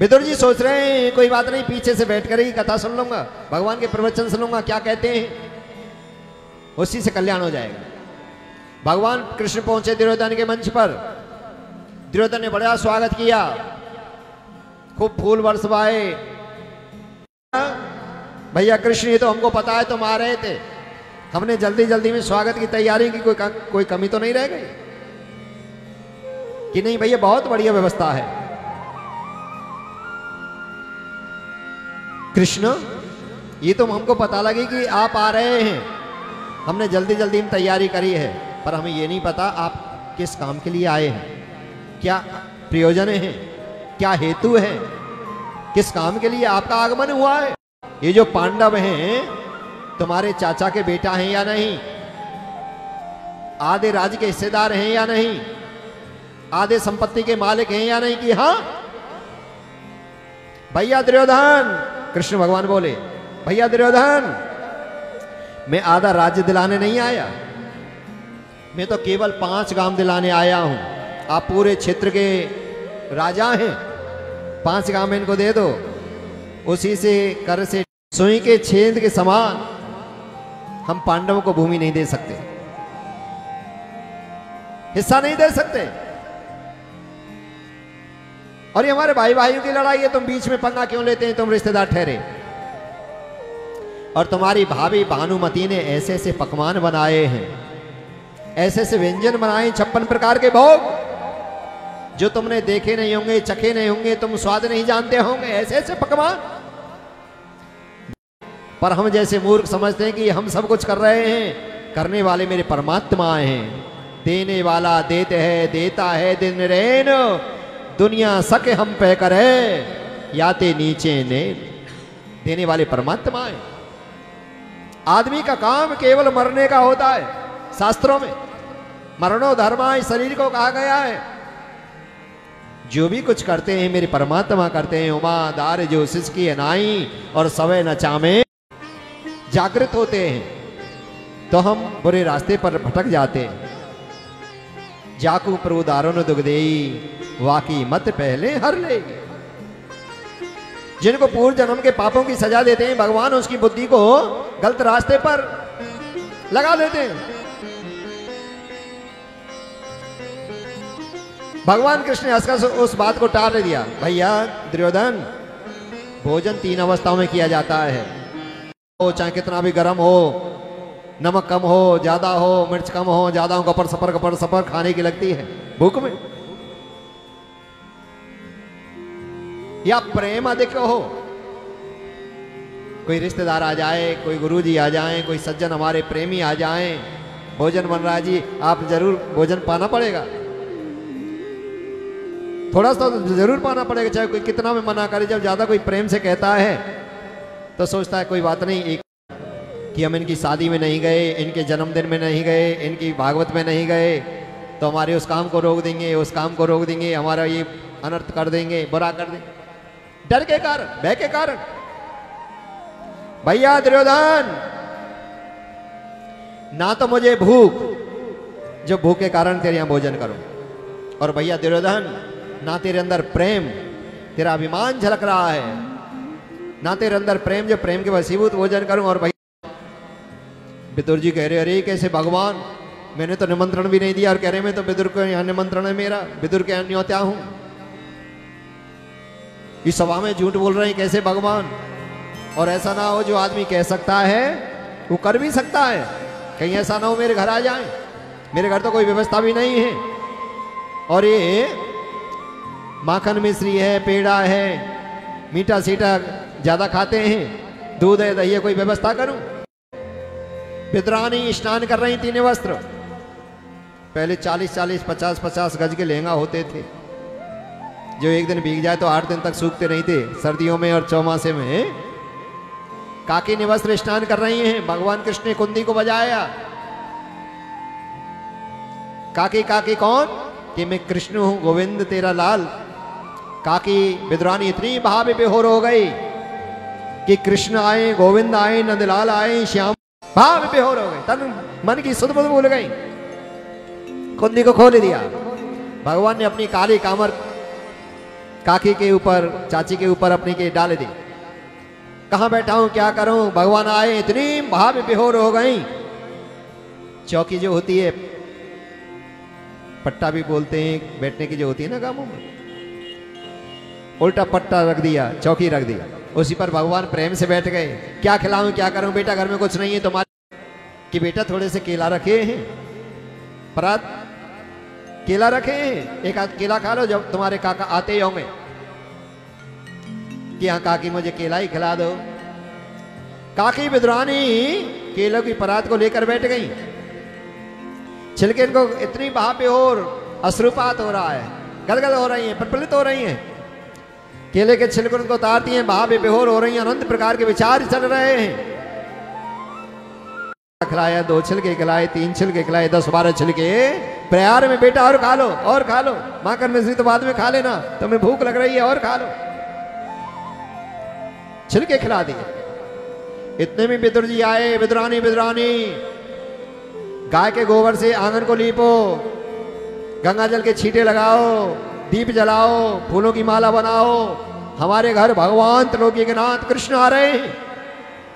विदुर जी सोच रहे हैं कोई बात नहीं, पीछे से बैठ कर ही कथा सुन लूंगा, भगवान के प्रवचन सुन लूंगा, क्या कहते हैं, उसी से कल्याण हो जाएगा। भगवान कृष्ण पहुंचे दुर्योधन के मंच पर। दुर्योधन ने बड़ा स्वागत किया, खूब फूल बरसवाए। भैया कृष्ण, ये तो हमको पता है तुम आ रहे थे, हमने जल्दी जल्दी में स्वागत की तैयारी की, कोई कमी तो नहीं रह गई कि नहीं? भैया बहुत बढ़िया व्यवस्था है। कृष्ण, ये तो हमको पता लगी कि आप आ रहे हैं, हमने जल्दी जल्दी में तैयारी करी है, पर हमें ये नहीं पता आप किस काम के लिए आए हैं, क्या प्रयोजन है, क्या हेतु है, किस काम के लिए आपका आगमन हुआ है। ये जो पांडव हैं तुम्हारे चाचा के बेटा हैं या नहीं, आधे राज्य के हिस्सेदार हैं या नहीं, आधे संपत्ति के मालिक हैं या नहीं? कि हाँ। भैया दुर्योधन, कृष्ण भगवान बोले, भैया दुर्योधन, मैं आधा राज्य दिलाने नहीं आया, मैं तो केवल 5 गांव दिलाने आया हूं। आप पूरे क्षेत्र के राजा हैं, 5 गांव इनको दे दो, उसी से कर से सुई के छेद के समान हम पांडवों को भूमि नहीं दे सकते, हिस्सा नहीं दे सकते। और ये हमारे भाई भाइयों की लड़ाई है, तुम बीच में पंगा क्यों लेते हैं? तुम रिश्तेदार ठहरे। और तुम्हारी भाभी भानुमति ने ऐसे ऐसे पकवान बनाए हैं, ऐसे ऐसे व्यंजन बनाए, 56 प्रकार के भोग, जो तुमने देखे नहीं होंगे, चखे नहीं होंगे, तुम स्वाद नहीं जानते होंगे, ऐसे ऐसे पकवान। पर हम जैसे मूर्ख समझते हैं कि हम सब कुछ कर रहे हैं, करने वाले मेरे परमात्मा हैं। देने वाला देते है, देता है दिन रेन, दुनिया सके हम पे करे, याते नीचे ने। देने वाले परमात्मा है। आदमी का काम केवल मरने का होता है, शास्त्रों में मरणो धर्मा इस शरीर को कहा गया है। जो भी कुछ करते हैं मेरे परमात्मा करते हैं। उमा दार जो सिसकी अनाई और सवे नचामे जागृत होते हैं तो हम बुरे रास्ते पर भटक जाते हैं। जाकू प्रभु दारुण दुगदेई वाकी मत पहले हर ले। जिनको पूर्व जन्म के पापों की सजा देते हैं भगवान, उसकी बुद्धि को गलत रास्ते पर लगा देते हैं। भगवान कृष्ण ने हंसकर उस बात को टाल दिया। भैया दुर्योधन, भोजन 3 अवस्थाओं में किया जाता है, हो चाहे कितना भी गर्म हो, नमक कम हो ज्यादा हो, मिर्च कम हो ज्यादा हो, गपर सपर खाने की लगती है भूख में, या प्रेम अधिक हो। कोई रिश्तेदार आ जाए, कोई गुरुजी आ जाए, कोई सज्जन हमारे प्रेमी आ जाए, भोजन बन रहा है जी, आप जरूर भोजन पाना पड़ेगा, थोड़ा सा तो जरूर पाना पड़ेगा, चाहे कोई कितना में मना करे। जब ज्यादा कोई प्रेम से कहता है तो सोचता है कोई बात नहीं, एक कि हम इनकी शादी में नहीं गए, इनके जन्मदिन में नहीं गए, इनकी भागवत में नहीं गए तो हमारे उस काम को रोक देंगे, उस काम को रोक देंगे, हमारा ये अनर्थ कर देंगे, बुरा कर देंगे, डर के कारण, भय के कारण। भैया दुर्योधन, ना तो मुझे भूख, जो भूख के कारण तेरे यहां भोजन करूं, और भैया दुर्योधन ना तेरे अंदर प्रेम, तेरा अभिमान झलक रहा है, ना तेरे अंदर प्रेम जो प्रेम के वसीभूत भोजन करूं। और भैया विदुर जी कह रहे, अरे कैसे भगवान, मैंने तो निमंत्रण भी नहीं दिया, और कह रहे मैं तो विदुर को यहाँ निमंत्रण है मेरा, विदुर के यहाँ न्योत्या हूं, इस सभा में झूठ बोल रहे हैं कैसे भगवान। और ऐसा ना हो जो आदमी कह सकता है वो कर भी सकता है, कहीं ऐसा ना हो मेरे घर आ जाए, मेरे घर तो कोई व्यवस्था भी नहीं है, और ये माखन मिश्री है, पेड़ा है, मीठा सीठा ज्यादा खाते हैं, दूध है, दही है, कोई व्यवस्था करूं। पितरानी स्नान कर रही 3 वस्त्र, पहले 40-40, 50-50 गज के लहंगा होते थे, जो एक दिन भीग जाए तो 8 दिन तक सूखते नहीं थे, सर्दियों में और चौमासे में। काकी ने वस्त्र स्नान कर रही हैं। भगवान कृष्ण ने कुंदी को बजाया। काकी काकी कौन? कि मैं कृष्ण हूं, गोविंद तेरा लाल। काकी विद्रानी इतनी भाव विभोर हो गई कि कृष्ण आए, गोविंद आए, नंदलाल आए, श्याम, भाव विभोर हो गए, तन मन की सुध बुध भूल गई, कुंदी को खोल दिया। भगवान ने अपनी काली काकी के ऊपर, चाची के ऊपर अपनी के डाल दी। कहाँ बैठा हूं, क्या करूं, भगवान आए, इतनी भाव विभोर हो गई। चौकी जो होती है, पट्टा भी बोलते हैं, बैठने की जो होती है ना गांवों में, उल्टा पट्टा रख दिया, चौकी रख दिया, उसी पर भगवान प्रेम से बैठ गए। क्या खिलाऊं, क्या करूं, बेटा घर में कुछ नहीं है तुम्हारे, कि बेटा थोड़े से केला रखे हैं, परात केला रखे हैं, एक आध केला खा लो, जब तुम्हारे काका आते ही होंगे कि हाँ काकी मुझे केला ही खिला दो। काकी विद्रानी केलों की परात को लेकर बैठ गई। छिलके इनको इतनी वहां पे और अश्रुपात हो रहा है, गलगल हो रही हैं, प्रफुल्लित हो रही हैं। केले के छिलकों को उतारती हैं, वहां पे बेहोर हो रही हैं, अनंत प्रकार के विचार चल रहे हैं। खिलाया, 2 छिलके खिलाए, 3 छिलके खिलाए, 10-12 छिलके प्यार में, बेटा और खा लो, और खा लो, माखन मिश्री तो बाद में खा लेना, तुम्हें भूख लग रही है, और खा लो। छिलके खिला दिए। इतने में पितुर जी आए। विद्रानी गाय के गोबर से आंगन को लीपो, गंगा जल के छींटे लगाओ, दीप जलाओ, फूलों की माला बनाओ। हमारे घर भगवान त्रिलोकी के नाथ कृष्ण आ रहे हैं,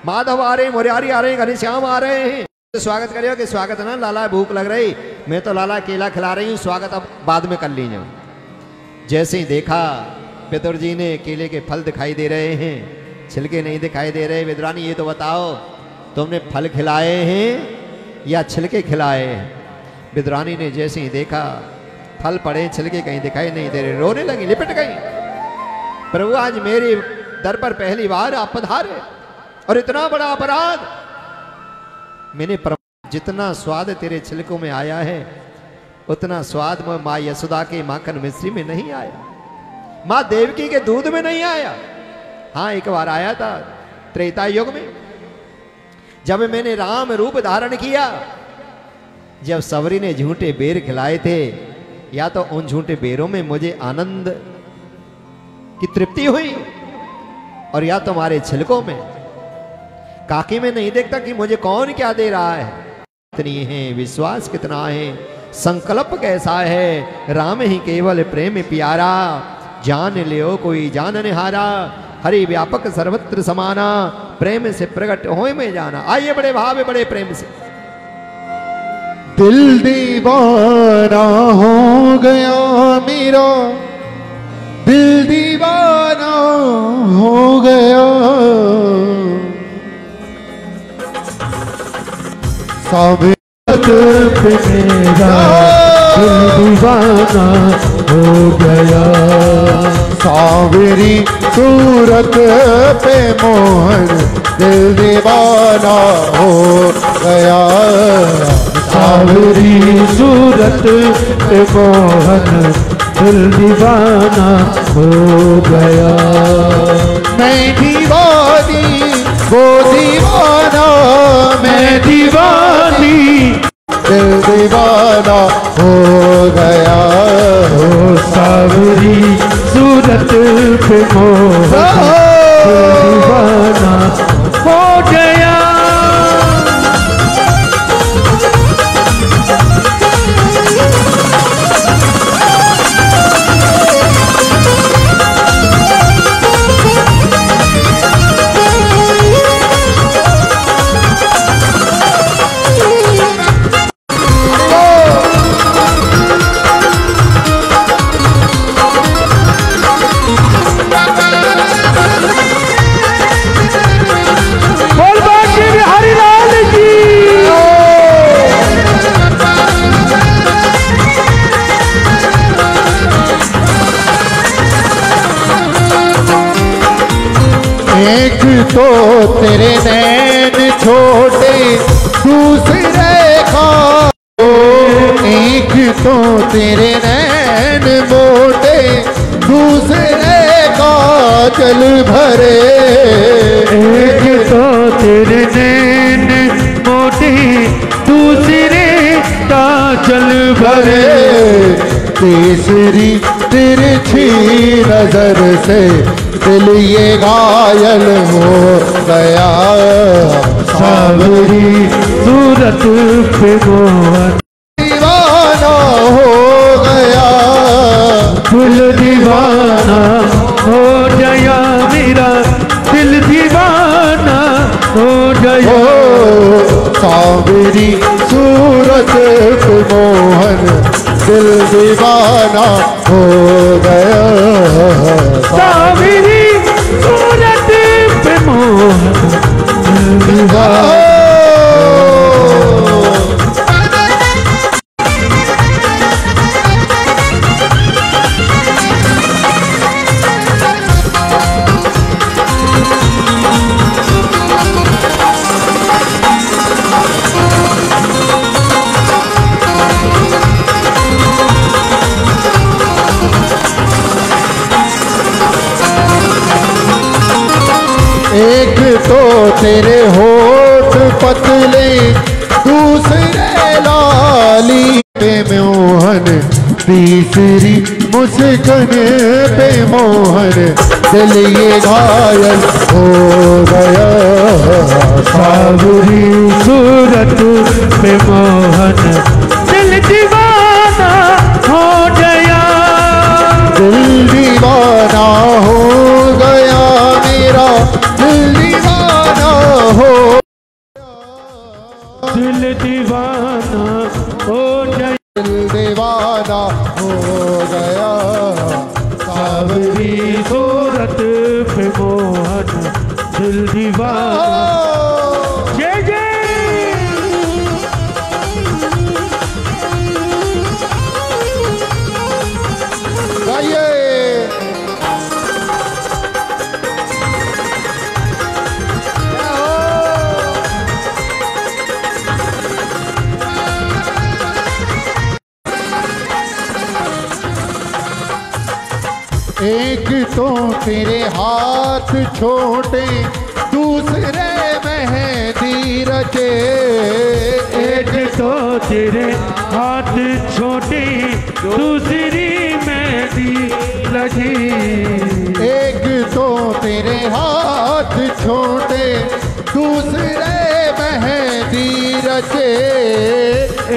माधव आ रहे हैं, मुरारी आ रहे हैं, घनश्याम आ रहे हैं। तो स्वागत करियो कि स्वागत ना लाला, भूख लग रही, मैं तो लाला केला खिला रही हूँ, स्वागत अब बाद में कर लीजिए। जैसे ही देखा पितुर जी ने केले के फल दिखाई दे रहे हैं, छिलके नहीं दिखाई दे रहे। विद्रानी ये तो बताओ, तुमने फल खिलाए हैं या छिलके खिलाए हैं? विद्रानी ने जैसे ही देखा फल पड़े, छिलके कहीं दिखाई नहीं दे रहे, रोने लगी, लिपट गई। प्रभु आज मेरे दर पर पहली बार आप पधारे और इतना बड़ा अपराध। मैंने जितना स्वाद तेरे छिलकों में आया है उतना स्वाद में माँ यशोदा के माखन मिश्री में नहीं आया, माँ देवकी के दूध में नहीं आया। हाँ एक बार आया था त्रेता युग में, जब मैंने राम रूप धारण किया, जब सबरी ने झूठे बेर खिलाए थे, या तो उन झूठे बेरों में मुझे आनंद की तृप्ति हुई और या तुम्हारे छिलकों में। काकी में नहीं देखता कि मुझे कौन क्या दे रहा है। कितनी है, विश्वास कितना है, संकल्प कैसा है। राम ही केवल प्रेम प्यारा, जान लियो कोई जान निहारा। हरि व्यापक सर्वत्र समाना, प्रेम से प्रकट होए में जाना। आइए बड़े भाव बड़े प्रेम से। दिल दीवाना हो गया मेरा, दिल दीवाना हो गया। साबित पे मेरा दिल दीवाना हो गया। सावरी सूरत पे मोहन दिल दीवाना हो गया। सावरी सूरत पे मोहन दिल दीवाना हो गया। मैं दीवानी वो दीवाना, मैं दीवानी दिल दीवाना हो गया। ओ सावरी सूरत पे मोहन दिल दीवाना हो गया। एक तो तेरे नैन छोटे दूसरे का, एक तो तेरे नैन मोटे दूसरे का जल भरे। एक तो तेरे नैन मोटे दूसरे का जल भरे। तीसरी तिरछी नजर से दिल ये घायल हो गया। सावरी सूरत पे मोहन दीवाना हो गया। दिल दीवाना दीवाना हो गया। सांवरी सूरत पे मोहन दिल दीवाना हो गया। सांवरी सूरत पे मोहन दिल दीवाना। एक तो तेरे होठ पतले दूसरे लाली पे मोहन तीसरी मुस्कान पे मोहन दिल ये घायल हो गया। सांवरी सूरत पे मोहन दिल दीवाना हो गया। दिल दीवाना हो गया मेरा दिल दीवाना हो। दिल दीवाना हो गया। दिल दीवाना हो गया। सांवरी सूरत पे मोहन दिल दीवाना। जय जय। गाइए एक तो तेरे हाथ छोटे दूसरे मेहंदी रचे। एक तो तेरे हाथ छोटे दूसरी मेहंदी लगी। एक तो तेरे हाथ छोटे दूसरे मेहंदी रचे।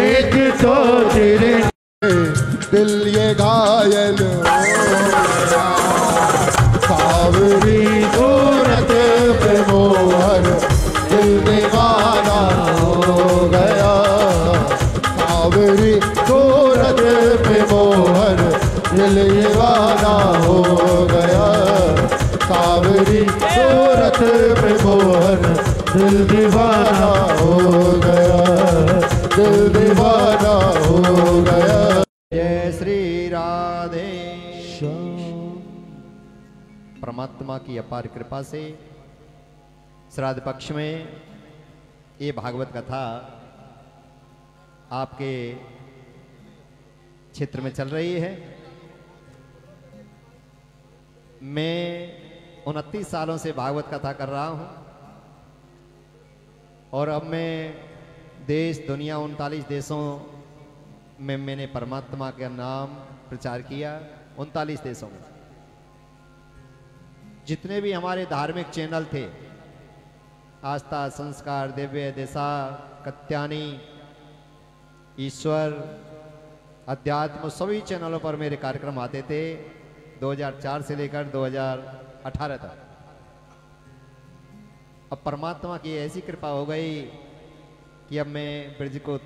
एक तो तेरे दिल ये घायल हो गया। सांवरी सूरत पे मोहन दिल दीवाना हो गया। सांवरी सूरत पे मोहन दिल दीवाना हो गया। सांवरी सूरत पे मोहन दिल दीवाना हो गया। दिल दीवाना हो गया। जय श्री राधे। परमात्मा की अपार कृपा से श्राद्ध पक्ष में ये भागवत कथा आपके क्षेत्र में चल रही है। मैं 29 सालों से भागवत कथा कर रहा हूं और अब मैं देश दुनिया 39 देशों में मैंने परमात्मा का नाम प्रचार किया। 39 देशों में जितने भी हमारे धार्मिक चैनल थे, आस्था, संस्कार, दिव्य, दिशा, कत्यानी, ईश्वर, अध्यात्म, सभी चैनलों पर मेरे कार्यक्रम आते थे 2004 से लेकर 2018 तक। अब परमात्मा की ऐसी कृपा हो गई कि अब मैं ब्रज को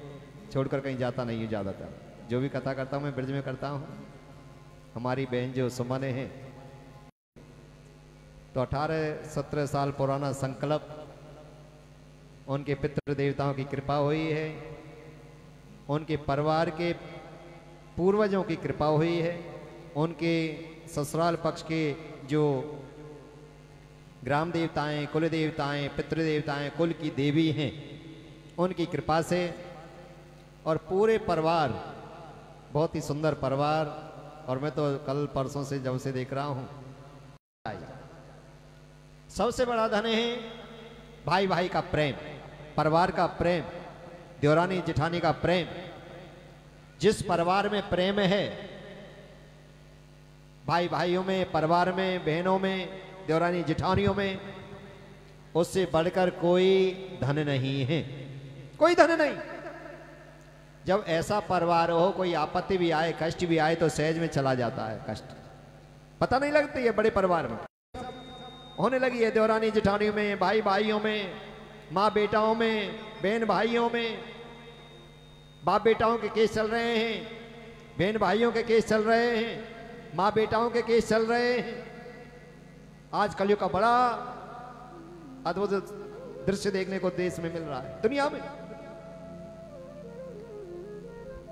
छोड़कर कहीं जाता नहीं हूँ। ज़्यादातर जो भी कथा करता हूँ मैं ब्रज में करता हूँ। हमारी बहन जो सुमने हैं तो 18-17 साल पुराना संकल्प, उनके पितृ देवताओं की कृपा हुई है, उनके परिवार के पूर्वजों की कृपा हुई है, उनके ससुराल पक्ष के जो ग्राम देवताएं, कुल देवताएं, पितृदेवताएं, कुल की देवी हैं, उनकी कृपा से और पूरे परिवार, बहुत ही सुंदर परिवार। और मैं तो कल परसों से जब से देख रहा हूं, सबसे बड़ा धन है भाई भाई का प्रेम, परिवार का प्रेम, देवरानी जेठानी का प्रेम। जिस परिवार में प्रेम है, भाई भाइयों में, परिवार में, बहनों में, देवरानी जेठानियों में, उससे बढ़कर कोई धन नहीं है, कोई धन नहीं। जब ऐसा परिवार हो, कोई आपत्ति भी आए, कष्ट भी आए तो सहज में चला जाता है कष्ट, पता नहीं लगती है बड़े परिवार में। होने लगी है देवरानी जेठानियों में, भाई भाइयों में, माँ बेटाओं में, बहन भाइयों में। बाप बेटाओं के केस चल रहे हैं, बहन भाइयों के केस चल रहे हैं, माँ बेटाओं के केस चल रहे हैं। आज कलयुग का बड़ा अद्भुत दृश्य देखने को देश में मिल रहा है, दुनिया में।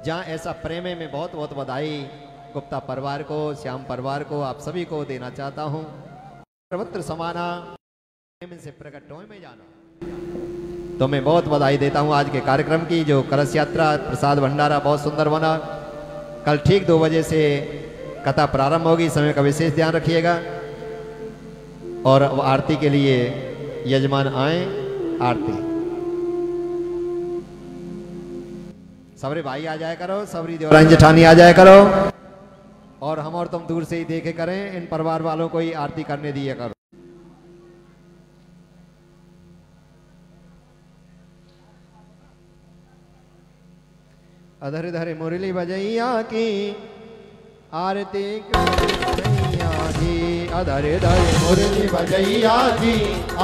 जहां ऐसा प्रेम है, मैं बहुत बहुत बधाई गुप्ता परिवार को, श्याम परिवार को, आप सभी को देना चाहता हूं। सर्वत्र समाना प्रेम से प्रकट हो में जाना। तो मैं बहुत बधाई देता हूं आज के कार्यक्रम की। जो कलश यात्रा प्रसाद भंडारा बहुत सुंदर बना। कल ठीक 2 बजे से कथा प्रारंभ होगी, समय का विशेष ध्यान रखिएगा। और आरती के लिए यजमान आए, आरती सबरे भाई आ जाया करो, सबरी देवरानी जेठानी आ जाया करो, और हम और तुम दूर से ही देखे करें। इन परिवार वालों को ही आरती करने दिया करो। अधर धरे मुरली बजैया की आरती कन्हैया की, अधर धरे मुरली बजैया की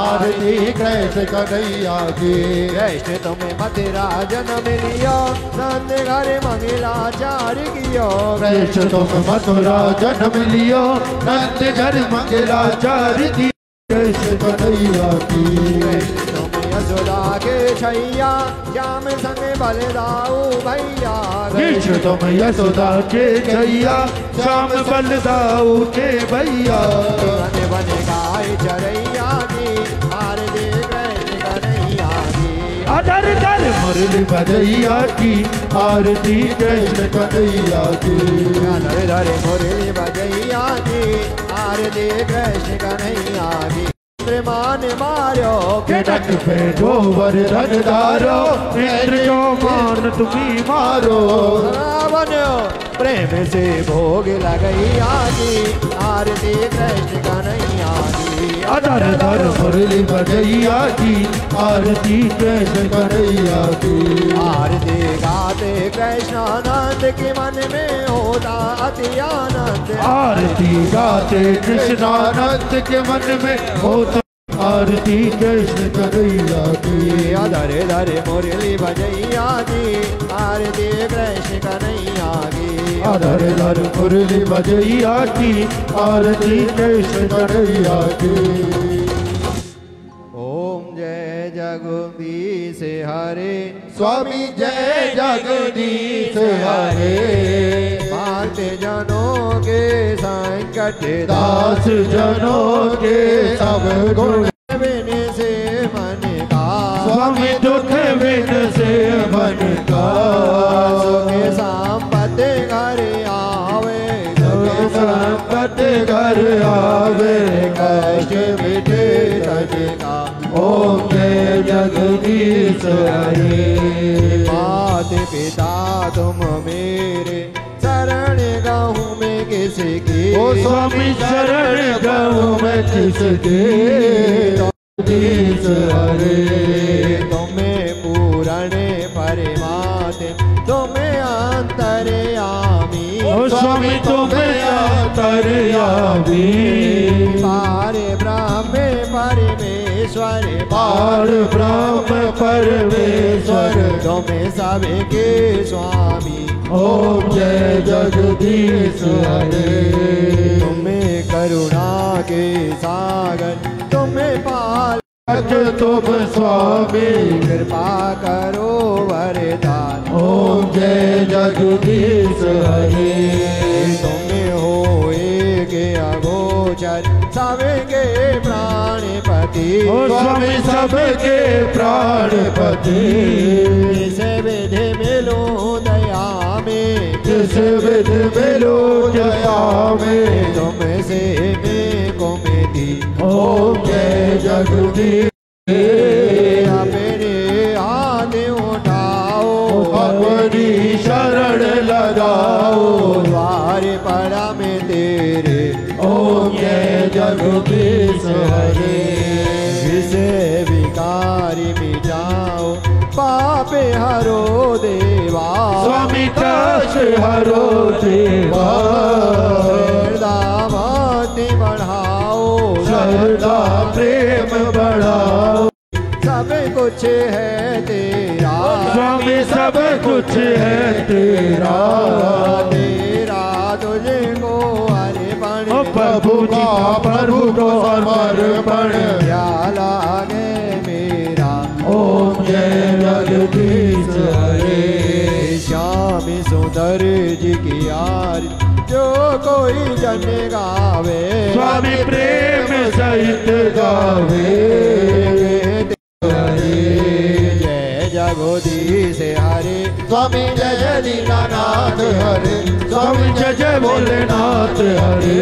आरती कृष्ण कन्हैया की। कृष्ण तुम्हें मथुरा जन्म लियो, नंद घर मंगलाचार कियो। कृष्ण तुम मथुरा जन्म लियो, नंद घर मंगलाचार दी। कृष्ण कन्हैया की। यशोदा के छैया, श्याम संग बलदाऊ भैया। कृष्ण तुम यशोदा के छैया, श्याम बलदाऊ के भैया। वन वन गाय चरैया की आरती कृष्ण कन्हैया की। अधर धर मुरली बजैया की आरती कृष्ण कन्हैया की। अधर धर मुरली बजैया की आरती कृष्ण कन्हैया की। मान मारो केटक पे ढोवर धनदारो, इंद्र जो मान तुम्ही मारो। रावण प्रेम से भोग लगैया की आरती कृष्ण कन्हैया की। अधर धर मुरली बजैया की आरती कृष्ण कन्हैया की। आरती गाते कृष्णानंद के मन में होता अति आनंद। आरती गाते कृष्णानंद के मन में होता आरती कृष्ण कन्हैया की। अधर धर मुरली बजैया की आरती कृष्ण कन्हैया की। अधर धर मुरली बजैया की आरती कृष्ण कन्हैया की। ओम जय जगदीश हरे, स्वामी जय जगदीश हरे। भक्त जनों के संकट दास जनों के सब गुण बिन से मन का। स्वामी दुख बिन से मन का। सुख संपत्ति घर आवे, सुख संपत्ति घर आवे। कष्ट मिटे तन का। ओम जय जगदीश हरे। मात पिता तुम मेरे, शरण गाहूँ में किसकी। ओ स्वामी शरण गाँव में किसके। जगदीश हरे। तुम्हें पूरण परमात्म, तुम्हें अंतर्यामी। ओ स्वामी तुम्हें अंतर्यामी। पार ब्रह्म परमेश्वर, पार ब्रह्म परमेश्वर। तुम्हें सबके स्वामी। ओम जय जगदीश हरे। तुम्हें करुणा के सागर, तुम्हें पाल तुम स्वामी। कृपा करो वरदान। ओम जय जगदीश हरे। तुम्हें हो एक अगोचर, सबके प्राणपति। ओ स्वामी सबके प्राणपति। इस विधि मिलो दया में, जिस विधि मिलो दया में। तुमसे में को मिली। ओम जय जगदीश। अपने हाथ उठाओ, अपनी शरण लगाओ। द्वार पड़ा में तेरे। ओम जय जगदीश हरे। विषे विकारी मिटाओ, पाप हरो देवा। स्वामी कष्ट हरो देवा। दामती बढ़ाओ, सदा प्रेम बढ़ाओ। सब कुछ है तेरा स्वामी सब कुछ है तेरा, तेरा तुझको अर्पण प्रभु को समर्पण। क्या लागे मेरा ओम जय जगदीश हरे। श्याम सुंदर जी की आरती जो कोई जन गावे, स्वामी प्रेम सहित गावे। जय जगदीश हरे, स्वामी जय जय दीनानाथ हरे। स्वामी जय जय भोलेनाथ हरे।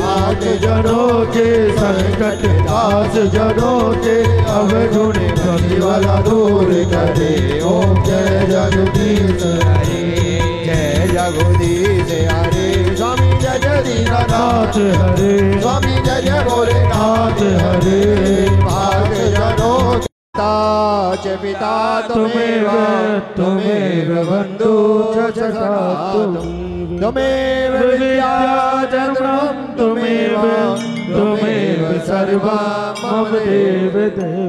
आज जनों के संकट दास जनों के अब ढूंढे भक्ति वाला दूर करे। ओम जय जगदीश हरे। जय जगदीश हरे। स्वामी जय जय दीनानाथ हरे। स्वामी जय जय भोलेनाथ हरे। आज जनों च पिता त्वमेव त्वमेव बन्धु च सखा त्वमेव विद्या जन्मं त्वमेव त्वमेव सर्वं मम देव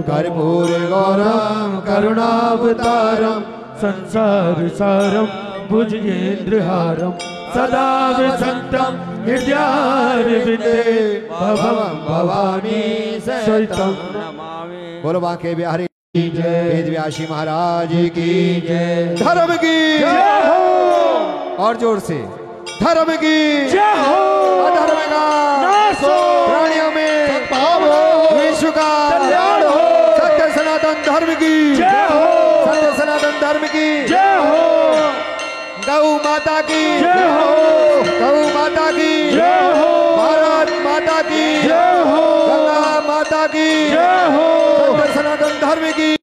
कर्पूर गौरं करुणावतारं संसार सारम भुजगेन्द्रहारम सदा वसंतम हृदयारविंदे भवं भवानी सहितं। बोलो बांके बिहारी वेद व्यासी महाराज की जय। धर्म की जय हो, और जोर से धर्म की जय हो, अधर्म का नाश हो, प्राणियों में सद्भाव हो, विश्व का कल्याण हो। सत्य सनातन धर्म की जय हो, सत्य सनातन धर्म की जय हो, गौ माता की जय हो, गौ माता की जय हो, भारत माता की जय हो, गंगा माता की जय हो। सत्य सनातन धर्म की